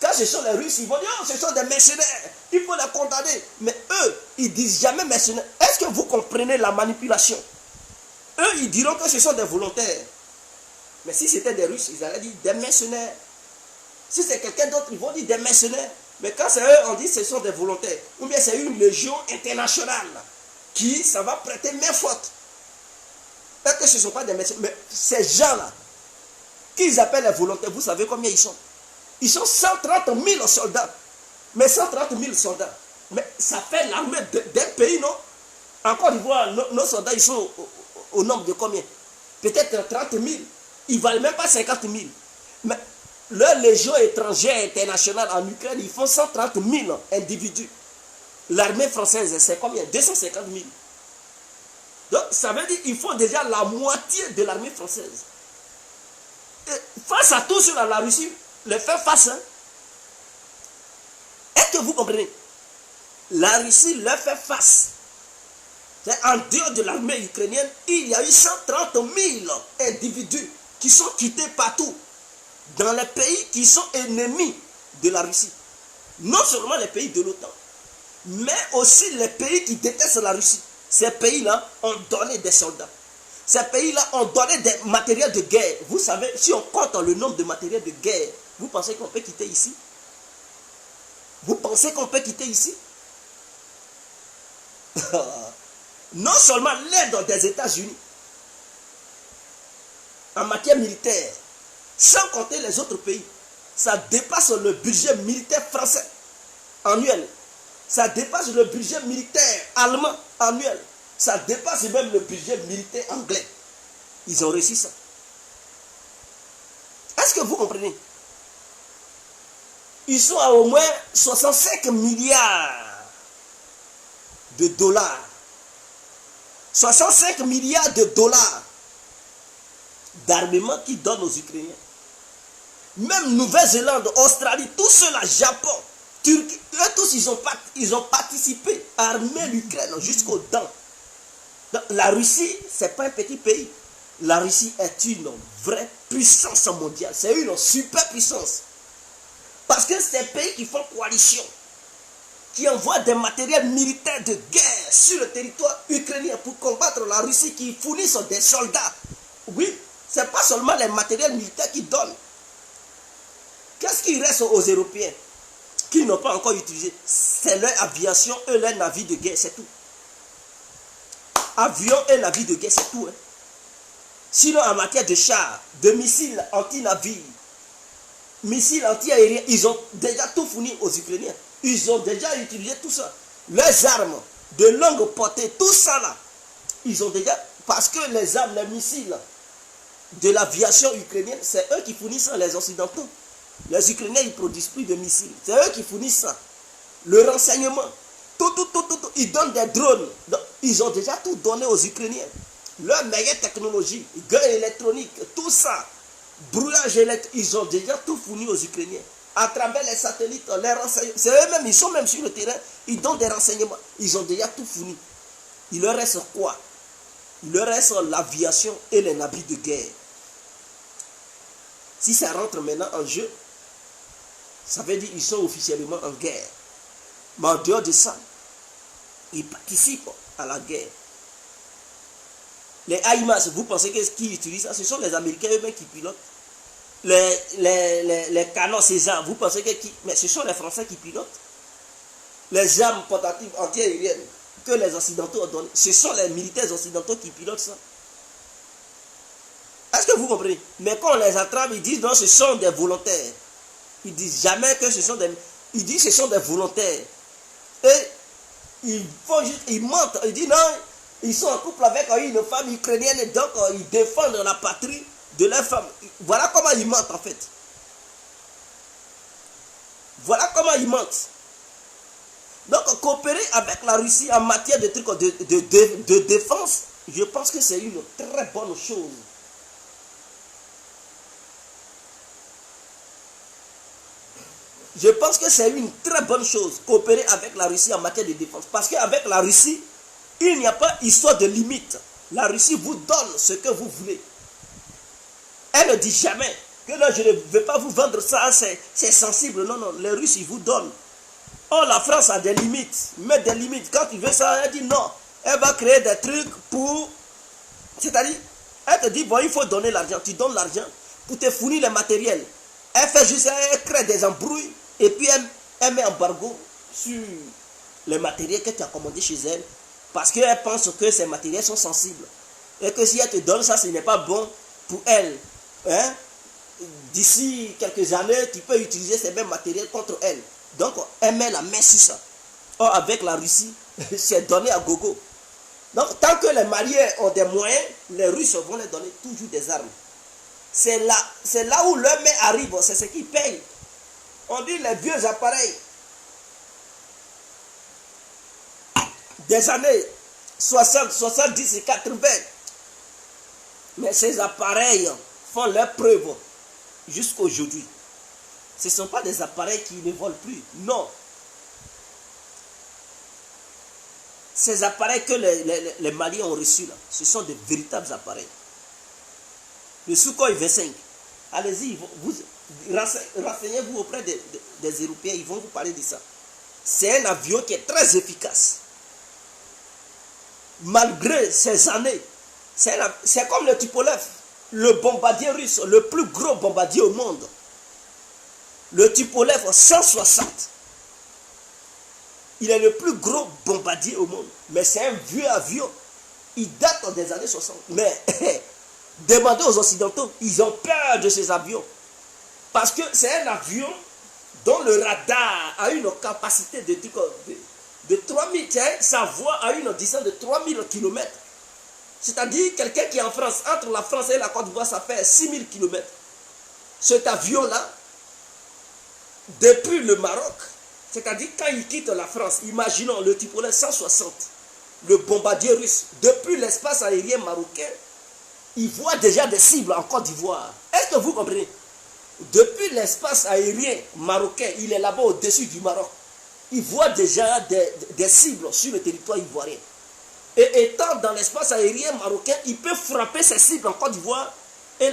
Quand ce sont les Russes, ils vont dire, oh, ce sont des mercenaires, il faut les condamner. Mais eux, ils disent jamais mercenaires. Est-ce que vous comprenez la manipulation? eux, ils diront que ce sont des volontaires. Mais si c'était des Russes, ils allaient dire des mercenaires. Si c'est quelqu'un d'autre, ils vont dire des mercenaires. Mais quand c'est eux, on dit que ce sont des volontaires. Ou bien c'est une légion internationale qui, ça va prêter main forte. Parce que ce ne sont pas des mercenaires. Mais ces gens-là, qu'ils appellent les volontaires, vous savez combien ils sont? Ils sont 130 000 soldats. Mais 130 000 soldats. Mais ça fait l'armée d'un pays, non? En Côte d'Ivoire, nos soldats, ils sont au nombre de combien? Peut-être 30 000. Ils ne valent même pas 50 000. Mais leur légion étrangère internationale en Ukraine, ils font 130 000 individus. L'armée française, c'est combien? 250 000. Donc, ça veut dire qu'il faut déjà la moitié de l'armée française. Et face à tout cela, la Russie le fait face. Hein? Est-ce que vous comprenez? La Russie leur fait face. En dehors de l'armée ukrainienne, il y a eu 130 000 individus qui sont quittés partout dans les pays qui sont ennemis de la Russie. Non seulement les pays de l'OTAN, mais aussi les pays qui détestent la Russie. Ces pays-là ont donné des soldats. Ces pays-là ont donné des matériels de guerre. Vous savez, si on compte le nombre de matériels de guerre, vous pensez qu'on peut quitter ici? Vous pensez qu'on peut quitter ici? Non seulement l'aide des États-Unis en matière militaire, sans compter les autres pays, ça dépasse le budget militaire français annuel. Ça dépasse le budget militaire allemand annuel. Ça dépasse même le budget militaire anglais. Ils ont réussi ça. Est-ce que vous comprenez? Ils sont à au moins 65 milliards de dollars. 65 milliards de dollars d'armement qu'ils donnent aux Ukrainiens. Même Nouvelle-Zélande, Australie, tout cela, Japon, Turquie, eux tous ils ont participé à armer l'Ukraine jusqu'aux dents. Donc, la Russie, ce n'est pas un petit pays. La Russie est une vraie puissance mondiale. C'est une super puissance. Parce que c'est des pays qui font coalition, qui envoient des matériels militaires de guerre sur le territoire ukrainien pour combattre la Russie, qui fournissent des soldats. Oui, ce n'est pas seulement les matériels militaires qu'ils donnent. Qu'est-ce qui reste aux Européens qui n'ont pas encore utilisé? C'est leur aviation et leurs navires de guerre, c'est tout. Avions et navires de guerre, c'est tout. Hein. Sinon, en matière de chars, de missiles anti-navires, missiles anti-aériens, ils ont déjà tout fourni aux Ukrainiens. Ils ont déjà utilisé tout ça. Les armes de longue portée, tout ça là, ils ont déjà... Parce que les armes, les missiles de l'aviation ukrainienne, c'est eux qui fournissent ça, les Occidentaux. Les Ukrainiens, ils ne produisent plus de missiles. C'est eux qui fournissent ça. Le renseignement, tout. Ils donnent des drones. Donc, ils ont déjà tout donné aux Ukrainiens. Leur meilleure technologie, guerre électronique, tout ça, brouillage électrique, ils ont déjà tout fourni aux Ukrainiens. À travers les satellites, les renseignements. C'est eux-mêmes, ils sont même sur le terrain. Ils donnent des renseignements. Ils ont déjà tout fourni. Il leur reste quoi? Il leur reste l'aviation et les navires de guerre. Si ça rentre maintenant en jeu, ça veut dire qu'ils sont officiellement en guerre. Mais en dehors de ça, ils participent à la guerre. Les HIMARS, vous pensez que qui utilisent ça? Ce sont les Américains eux-mêmes qui pilotent. Les canons César, vous pensez que qui? Mais ce sont les Français qui pilotent. Les armes portatives anti-aériennes que les Occidentaux ont données, ce sont les militaires occidentaux qui pilotent ça. Est-ce que vous comprenez? Mais quand on les attrape, ils disent non, ce sont des volontaires. Ils disent jamais que ce sont des... Ils disent que ce sont des volontaires. Et ils mentent. Ils disent non, ils sont en couple avec une femme ukrainienne et donc ils défendent la patrie de leur femme. Voilà comment ils mentent en fait. Voilà comment ils mentent. Donc coopérer avec la Russie en matière de trucs de défense, je pense que c'est une très bonne chose. Je pense que c'est une très bonne chose, coopérer avec la Russie en matière de défense. Parce qu'avec la Russie, il n'y a pas histoire de limite. La Russie vous donne ce que vous voulez. Elle ne dit jamais que là, je ne vais pas vous vendre ça, c'est sensible. Non, non, les Russes, ils vous donnent. Oh, la France a des limites, met des limites. Quand il veut ça, elle dit non. Elle va créer des trucs pour C'est-à-dire, elle te dit, bon, il faut donner l'argent. Tu donnes l'argent pour te fournir le matériel. Elle fait juste, elle crée des embrouilles et puis elle met embargo sur le matériel que tu as commandé chez elle parce qu'elle pense que ces matériels sont sensibles. Et que si elle te donne ça, ce n'est pas bon pour elle. Hein? D'ici quelques années, tu peux utiliser ces mêmes matériels contre elle. Donc, elle met la main sur ça. Or, avec la Russie, c'est donné à gogo. Donc, tant que les Maliens ont des moyens, les Russes vont leur donner toujours des armes. C'est là où leur main arrive, c'est ce qui paye. On dit les vieux appareils des années 60, 70 et 80. Mais ces appareils font leur preuve jusqu'à aujourd'hui. Ce ne sont pas des appareils qui ne volent plus. Non. Ces appareils que les Maliens ont reçus là, ce sont de véritables appareils. Le Sukhoi 25. Allez-y, renseignez-vous auprès des Européens, ils vont vous parler de ça. C'est un avion qui est très efficace. Malgré ces années, c'est comme le Tupolev, le bombardier russe, le plus gros bombardier au monde. Le Tupolev 160. Il est le plus gros bombardier au monde. Mais c'est un vieux avion. Il date des années 60. Mais demandez aux Occidentaux, ils ont peur de ces avions. Parce que c'est un avion dont le radar a une capacité de 3000, sa voix a une distance de 3000 km. C'est-à-dire, quelqu'un qui est en France, entre la France et la Côte d'Ivoire, ça fait 6000 km. Cet avion-là, depuis le Maroc, c'est-à-dire quand il quitte la France, imaginons le Tupolev 160, le bombardier russe, depuis l'espace aérien marocain, il voit déjà des cibles en Côte d'Ivoire. Est-ce que vous comprenez? Depuis l'espace aérien marocain, il est là-bas au-dessus du Maroc. Il voit déjà des cibles sur le territoire ivoirien. Et étant dans l'espace aérien marocain, il peut frapper ces cibles en Côte d'Ivoire. Et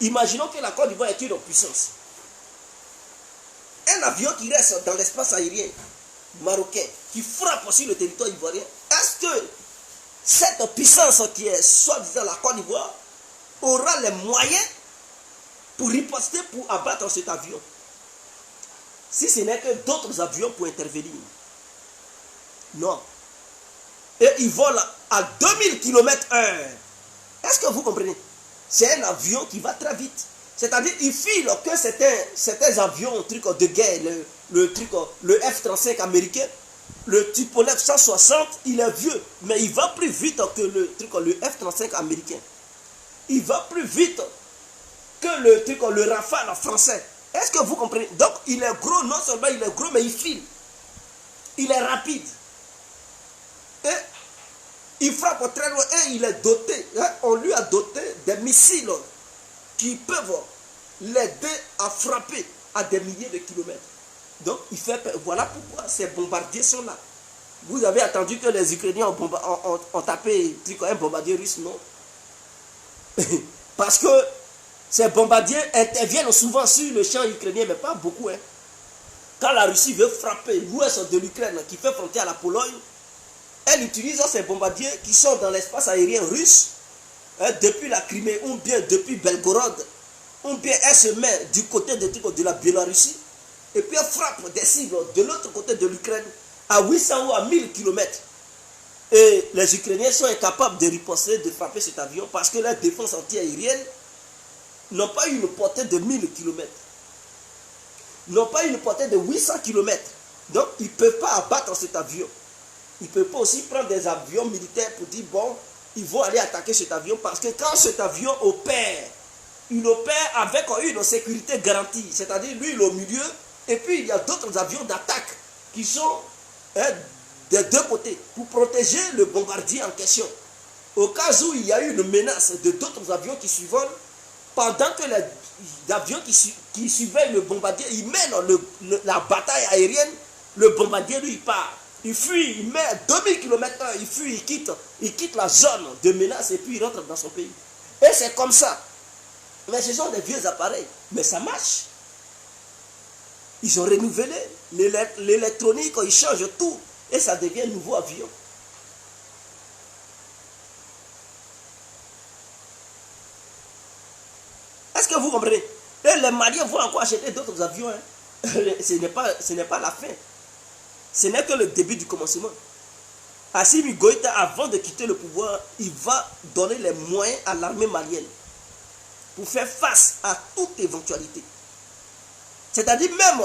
imaginons que la Côte d'Ivoire est une puissance. Un avion qui reste dans l'espace aérien marocain, qui frappe sur le territoire ivoirien, est-ce que cette puissance qui est soi-disant la Côte d'Ivoire aura les moyens pour riposter, pour abattre cet avion? Si ce n'est que d'autres avions pour intervenir. Non. Et ils volent à 2000 km/h. Est-ce que vous comprenez? C'est un avion qui va très vite. C'est-à-dire, il file que certains avions de guerre, le F-35 américain, le Tupolev 160, il est vieux, mais il va plus vite que le F-35 américain. Il va plus vite que le Rafale français. Est-ce que vous comprenez? Donc, il est gros, non seulement il est gros, mais il file. Il est rapide. Et il frappe très loin et il est doté. On lui a doté des missiles qui peuvent l'aider à frapper à des milliers de kilomètres. Donc, voilà pourquoi ces bombardiers sont là. Vous avez attendu que les Ukrainiens ont tapé un bombardier russe, non? Parce que ces bombardiers interviennent souvent sur le champ ukrainien, mais pas beaucoup. Quand la Russie veut frapper l'ouest de l'Ukraine, qui fait frontière à la Pologne, elle utilise ces bombardiers qui sont dans l'espace aérien russe, depuis la Crimée, ou bien depuis Belgorod, ou bien elle se met du côté de la Biélorussie, et puis elle frappe des cibles de l'autre côté de l'Ukraine, à 800 ou à 1000 km. Et les Ukrainiens sont incapables de riposter, de frapper cet avion, parce que leur défense anti-aérienne n'ont pas une portée de 1000 km. N'ont pas une portée de 800 km. Donc, ils ne peuvent pas abattre cet avion. Ils ne peuvent pas aussi prendre des avions militaires pour dire, bon, ils vont aller attaquer cet avion, parce que quand cet avion opère, il opère avec une sécurité garantie. C'est-à-dire, lui, il est au milieu, et puis il y a d'autres avions d'attaque qui sont des deux côtés, pour protéger le bombardier en question. Au cas où il y a une menace de d'autres avions qui survolent, pendant que les avions qui surveillent le bombardier, ils mènent la bataille aérienne, le bombardier, lui, il part. Il fuit, il met 2000 km/h, il fuit, il quitte la zone de menace et puis il rentre dans son pays. Et c'est comme ça. Mais ce sont des vieux appareils. Mais ça marche. Ils ont renouvelé l'électronique, ils changent tout. Et ça devient un nouveau avion. Maliens vont encore acheter d'autres avions. Hein. Ce n'est pas la fin. Ce n'est que le début du commencement. Assimi Goïta, avant de quitter le pouvoir, il va donner les moyens à l'armée malienne pour faire face à toute éventualité. C'est-à-dire même,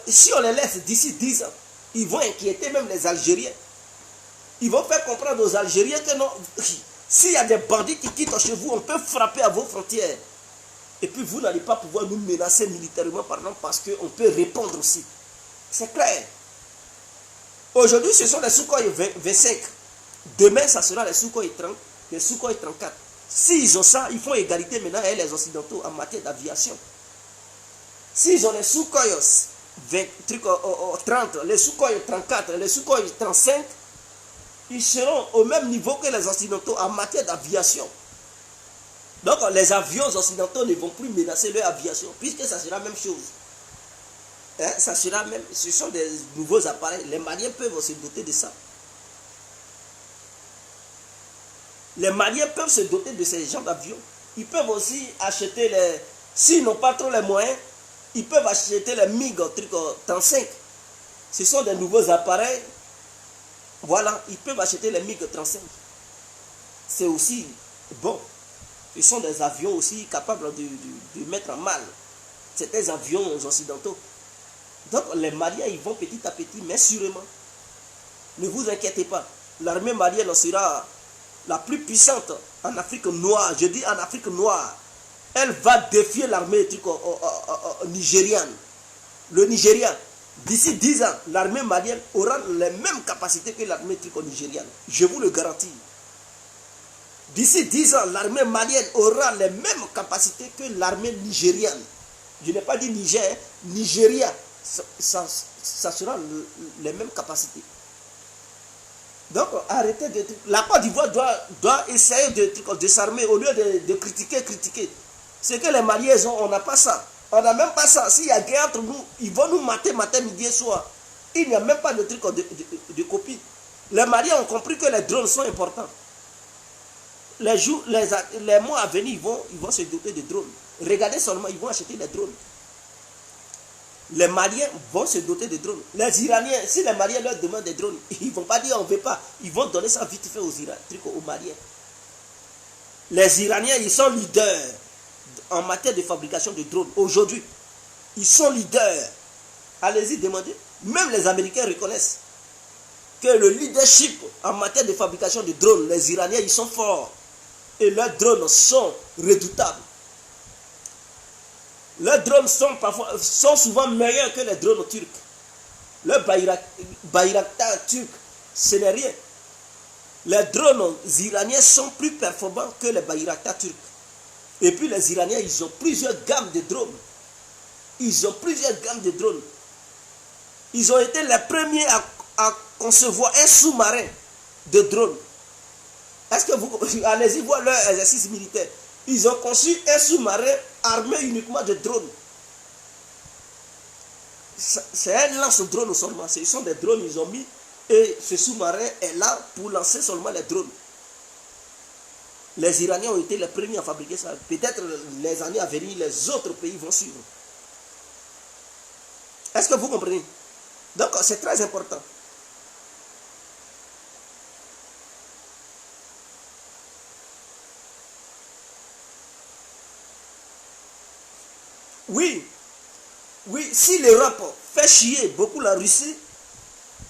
si on les laisse d'ici 10 ans, ils vont inquiéter même les Algériens. Ils vont faire comprendre aux Algériens que non, s'il y a des bandits qui quittent chez vous, on peut frapper à vos frontières. Et puis vous n'allez pas pouvoir nous menacer militairement, par exemple, parce qu'on peut répondre aussi. C'est clair. Aujourd'hui, ce sont les Sukhoi 25. Demain, ça sera les Sukhoi 30, les Sukhoi 34. S'ils ont ça, ils font égalité maintenant avec les Occidentaux en matière d'aviation. S'ils ont les Sukhoi 30, les Sukhoi 34, les Sukhoi 35, ils seront au même niveau que les Occidentaux en matière d'aviation. Donc les avions occidentaux ne vont plus menacer leur aviation, puisque ça sera la même chose. Hein, ça sera même, ce sont des nouveaux appareils. Les Maliens peuvent se doter de ça. Les Maliens peuvent se doter de ces genres d'avions. Ils peuvent aussi acheter les... S'ils n'ont pas trop les moyens, ils peuvent acheter les MiG-35. Ce sont des nouveaux appareils. Voilà, ils peuvent acheter les MiG-35. C'est aussi bon. Ce sont des avions aussi capables de mettre en mal certains avions occidentaux. Donc les Maliens, ils vont petit à petit, mais sûrement. Ne vous inquiétez pas. L'armée malienne sera la plus puissante en Afrique noire. Je dis en Afrique noire. Elle va défier l'armée nigériane. Le Nigeria, d'ici 10 ans, l'armée malienne aura les mêmes capacités que l'armée nigériane. Je vous le garantis. D'ici 10 ans, l'armée malienne aura les mêmes capacités que l'armée nigériane. Je n'ai pas dit Niger, Nigeria. Ça sera les mêmes capacités. Donc, arrêtez de... La Côte d'Ivoire doit essayer de s'armer au lieu de critiquer. Ce que les Maliens ont, on n'a pas ça. On n'a même pas ça. S'il y a guerre entre nous, ils vont nous mater matin, midi et soir. Il n'y a même pas de truc de copie. Les Maliens ont compris que les drones sont importants. Les mois à venir, ils vont se doter de drones. Regardez seulement, ils vont acheter les drones. Les Maliens vont se doter de drones. Les Iraniens, si les Maliens leur demandent des drones, ils ne vont pas dire on ne veut pas. Ils vont donner ça vite fait aux Maliens. Les Iraniens, ils sont leaders en matière de fabrication de drones. Aujourd'hui, ils sont leaders. Allez-y, demandez. Même les Américains reconnaissent que le leadership en matière de fabrication de drones, les Iraniens, ils sont forts. Et leurs drones sont redoutables. Leurs drones sont souvent meilleurs que les drones turcs. Le Bayraktar turc, ce n'est rien. Les drones iraniens sont plus performants que les Bayraktar turcs. Et puis les Iraniens, ils ont plusieurs gammes de drones. Ils ont plusieurs gammes de drones. Ils ont été les premiers à concevoir un sous-marin de drones. Est-ce que vous... Allez-y voir leur exercice militaire. Ils ont conçu un sous-marin armé uniquement de drones. C'est un lance-drone seulement. Ce sont des drones qu'ils ont mis. Et ce sous-marin est là pour lancer seulement les drones. Les Iraniens ont été les premiers à fabriquer ça. Peut-être les années à venir, les autres pays vont suivre. Est-ce que vous comprenez? Donc c'est très important. Oui, si l'Europe fait chier beaucoup la Russie,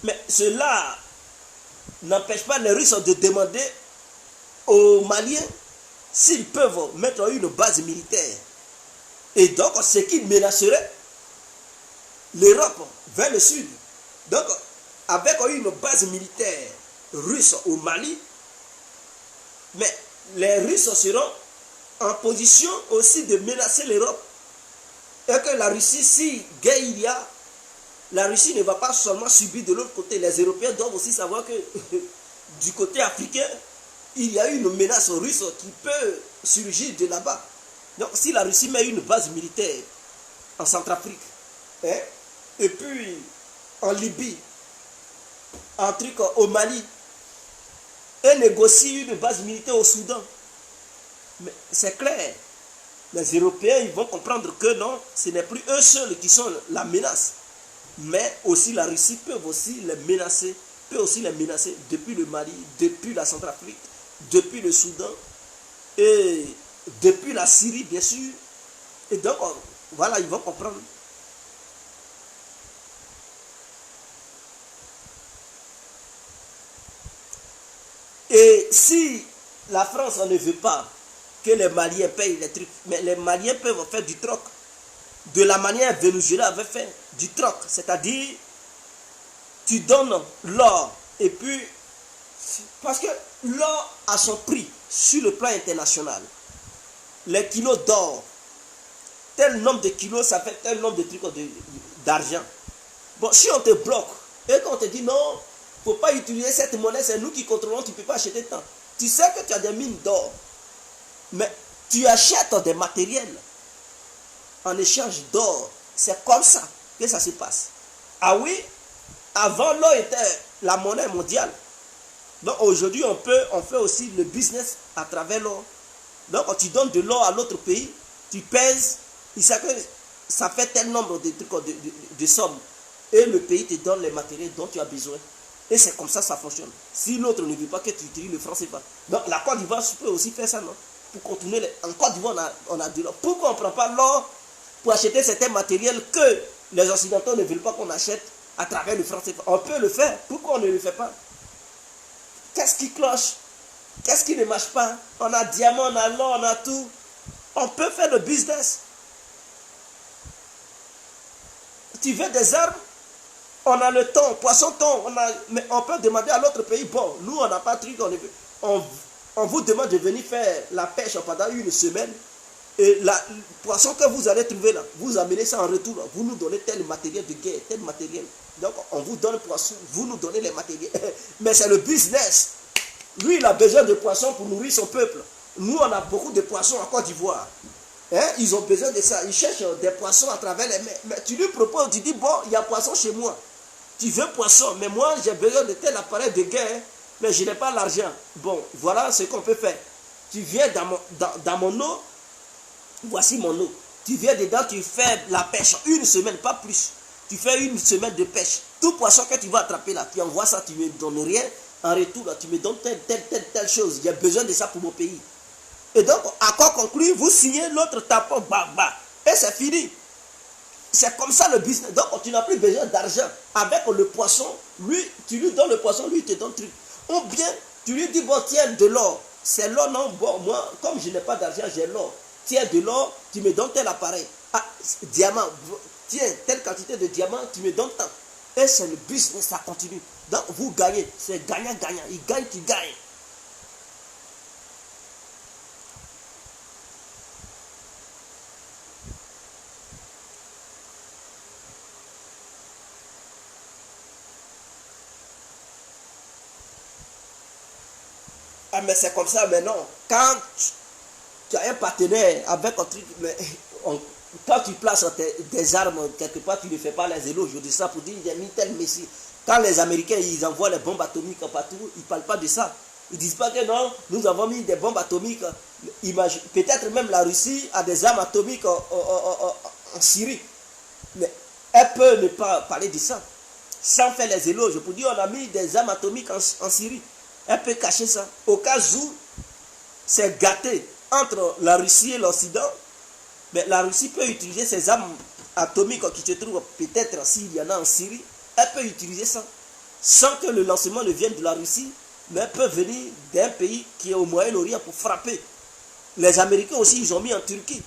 mais cela n'empêche pas les Russes de demander aux Maliens s'ils peuvent mettre une base militaire. Et donc, ce qui menacerait l'Europe vers le sud. Donc, avec une base militaire russe au Mali, mais les Russes seront en position aussi de menacer l'Europe. Et que la Russie, si guerre il y a, la Russie ne va pas seulement subir de l'autre côté. Les Européens doivent aussi savoir que du côté africain, il y a une menace russe qui peut surgir de là-bas. Donc si la Russie met une base militaire en Centrafrique, hein, et puis en Libye, au Mali, et négocie une base militaire au Soudan, mais c'est clair. Les Européens, ils vont comprendre que non, ce n'est plus eux seuls qui sont la menace. Mais aussi la Russie peut aussi les menacer, depuis le Mali, depuis la Centrafrique, depuis le Soudan, et depuis la Syrie, bien sûr. Et donc, voilà, ils vont comprendre. Et si la France ne veut pas que les Maliens payent les trucs, mais les Maliens peuvent faire du troc. De la manière Venezuela avait fait du troc. C'est-à-dire, tu donnes l'or et puis, parce que l'or a son prix sur le plan international. Les kilos d'or, tel nombre de kilos, ça fait tel nombre de trucs d'argent. Bon, si on te bloque et qu'on te dit non, il ne faut pas utiliser cette monnaie, c'est nous qui contrôlons, tu ne peux pas acheter tant. Tu sais que tu as des mines d'or, mais tu achètes des matériels en échange d'or. C'est comme ça que ça se passe. Ah oui, avant l'or était la monnaie mondiale. Donc aujourd'hui on fait aussi le business à travers l'or. Donc quand tu donnes de l'or à l'autre pays, tu pèses, il sait que ça fait tel nombre de sommes. Et le pays te donne les matériels dont tu as besoin. Et c'est comme ça ça fonctionne. Si l'autre ne veut pas que tu utilises le franc CFA. Donc la Côte d'Ivoire peut aussi faire ça, non? Pour continuer, en Côte d'Ivoire on a de l'or. Pourquoi on ne prend pas l'or pour acheter certains matériels que les Occidentaux ne veulent pas qu'on achète à travers le franc CFA? On peut le faire. Pourquoi on ne le fait pas? Qu'est-ce qui cloche? Qu'est-ce qui ne marche pas? On a diamant, on a l'or, on a tout. On peut faire le business. Tu veux des armes? On a le thon, poisson-thon. Mais on peut demander à l'autre pays, bon, nous on n'a pas de truc, on vous demande de venir faire la pêche pendant une semaine. Et le poisson que vous allez trouver là, vous amenez ça en retour. Là, vous nous donnez tel matériel de guerre, tel matériel. Donc on vous donne le poisson, vous nous donnez les matériels. Mais c'est le business. Lui, il a besoin de poissons pour nourrir son peuple. Nous, on a beaucoup de poissons en Côte d'Ivoire. Hein? Ils ont besoin de ça. Ils cherchent des poissons à travers les mers. Mais tu lui proposes, tu dis, bon, il y a poisson chez moi. Tu veux poisson, mais moi, j'ai besoin de tel appareil de guerre, mais je n'ai pas l'argent. Bon, voilà ce qu'on peut faire. Tu viens dans mon eau, voici mon eau. Tu viens dedans, tu fais la pêche une semaine, pas plus. Tu fais une semaine de pêche. Tout poisson que tu vas attraper là, tu envoies ça, tu ne me donnes rien. En retour, là, tu me donnes telle chose. J'ai besoin de ça pour mon pays. Et donc, accord conclu, vous signez l'autre tapon, et c'est fini. C'est comme ça le business. Donc, tu n'as plus besoin d'argent. Avec le poisson, lui, tu lui donnes le poisson, lui, il te donne le truc. Ou bien, tu lui dis, bon, tiens, de l'or. C'est l'or, non, bon, moi, comme je n'ai pas d'argent, j'ai l'or. Tiens, de l'or, tu me donnes tel appareil. Ah, diamant, tiens, telle quantité de diamants, tu me donnes tant. Et c'est le business, ça continue. Donc, vous gagnez. C'est gagnant-gagnant. Il gagne, tu gagnes. Ah, mais c'est comme ça maintenant. Quand tu as un partenaire avec un truc, mais quand tu places des armes quelque part, tu ne fais pas les éloges de ça pour dire il a mis tel messie. Quand les Américains ils envoient les bombes atomiques partout, ils ne parlent pas de ça. Ils ne disent pas que non, nous avons mis des bombes atomiques. Peut-être même la Russie a des armes atomiques en Syrie. Mais elle peut ne pas parler de ça. Sans faire les éloges. Pour dire on a mis des armes atomiques en Syrie. Elle peut cacher ça. Au cas où c'est gâté entre la Russie et l'Occident, mais la Russie peut utiliser ces armes atomiques qui se trouvent peut-être s'il y en a en Syrie. Elle peut utiliser ça sans que le lancement ne vienne de la Russie, mais elle peut venir d'un pays qui est au Moyen-Orient pour frapper. Les Américains aussi, ils ont mis en Turquie.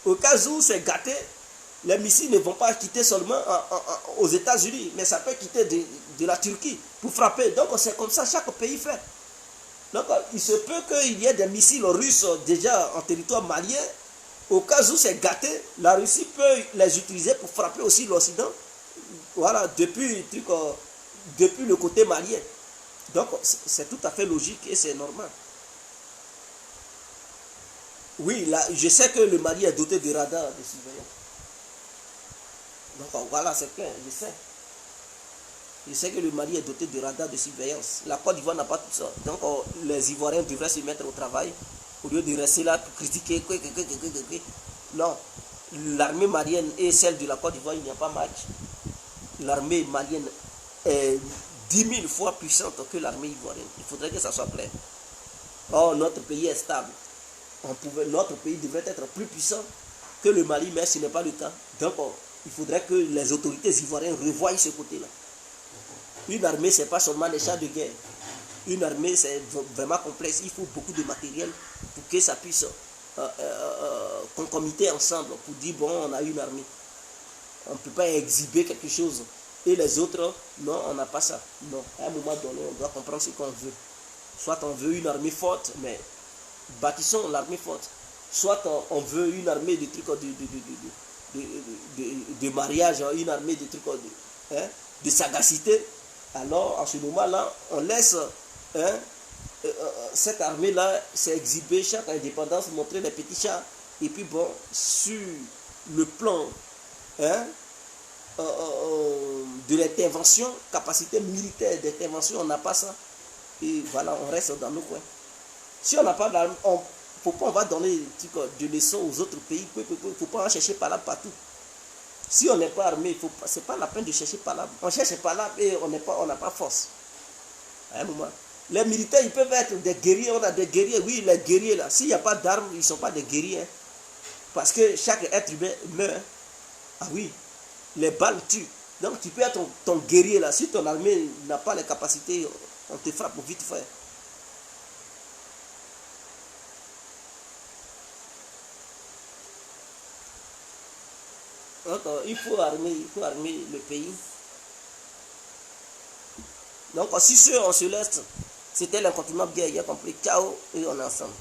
Au cas où c'est gâté, les missiles ne vont pas quitter seulement aux États-Unis, mais ça peut quitter de la Turquie pour frapper. Donc c'est comme ça, chaque pays fait. Donc il se peut qu'il y ait des missiles russes déjà en territoire malien. Au cas où c'est gâté, la Russie peut les utiliser pour frapper aussi l'Occident. Voilà, depuis le côté malien. Donc c'est tout à fait logique et c'est normal. Oui, là, je sais que le Mali est doté de radars de surveillance. Donc voilà, c'est clair, je sais. Je sais que le Mali est doté de radars de surveillance. La Côte d'Ivoire n'a pas tout ça. Donc les Ivoiriens devraient se mettre au travail Au lieu de rester là pour critiquer. Non. L'armée malienne et celle de la Côte d'Ivoire, il n'y a pas match. L'armée malienne est 10 000 fois puissante que l'armée ivoirienne. Il faudrait que ça soit clair. Or, notre pays est stable. Notre pays devrait être plus puissant que le Mali, mais ce n'est pas le cas. Donc, il faudrait que les autorités ivoiriennes revoient ce côté-là. Une armée, ce n'est pas seulement des chars de guerre. Une armée, c'est vraiment complexe. Il faut beaucoup de matériel pour que ça puisse concomiter ensemble pour dire, bon, on a une armée. On ne peut pas exhiber quelque chose. Et les autres, non, on n'a pas ça. Non, à un moment donné, on doit comprendre ce qu'on veut. Soit on veut une armée forte, mais bâtissons l'armée forte. Soit on veut une armée de trucs de mariage, une armée de trucs de sagacité. Alors, en ce moment-là, on laisse cette armée-là s'exhiber chaque indépendance, montrer les petits chats. Et puis, bon, sur le plan de l'intervention, capacité militaire d'intervention, on n'a pas ça. Et voilà, on reste dans nos coins. Si on n'a pas d'armes, on va donner des leçons aux autres pays. Il ne faut pas en chercher par là partout. Si on n'est pas armé, ce n'est pas la peine de chercher par là. On cherche par là et on n'a pas force. À un moment. Les militaires, ils peuvent être des guerriers. On a des guerriers. Oui, les guerriers là. S'il n'y a pas d'armes, ils ne sont pas des guerriers. Hein. Parce que chaque être humain meurt. Ah oui, les balles tuent. Donc tu peux être ton guerrier là. Si ton armée n'a pas les capacités, on te frappe vite fait. Donc il faut armer le pays. Donc si on se laisse, c'était l'incontournable guerre, il a compris. Ciao et on est ensemble.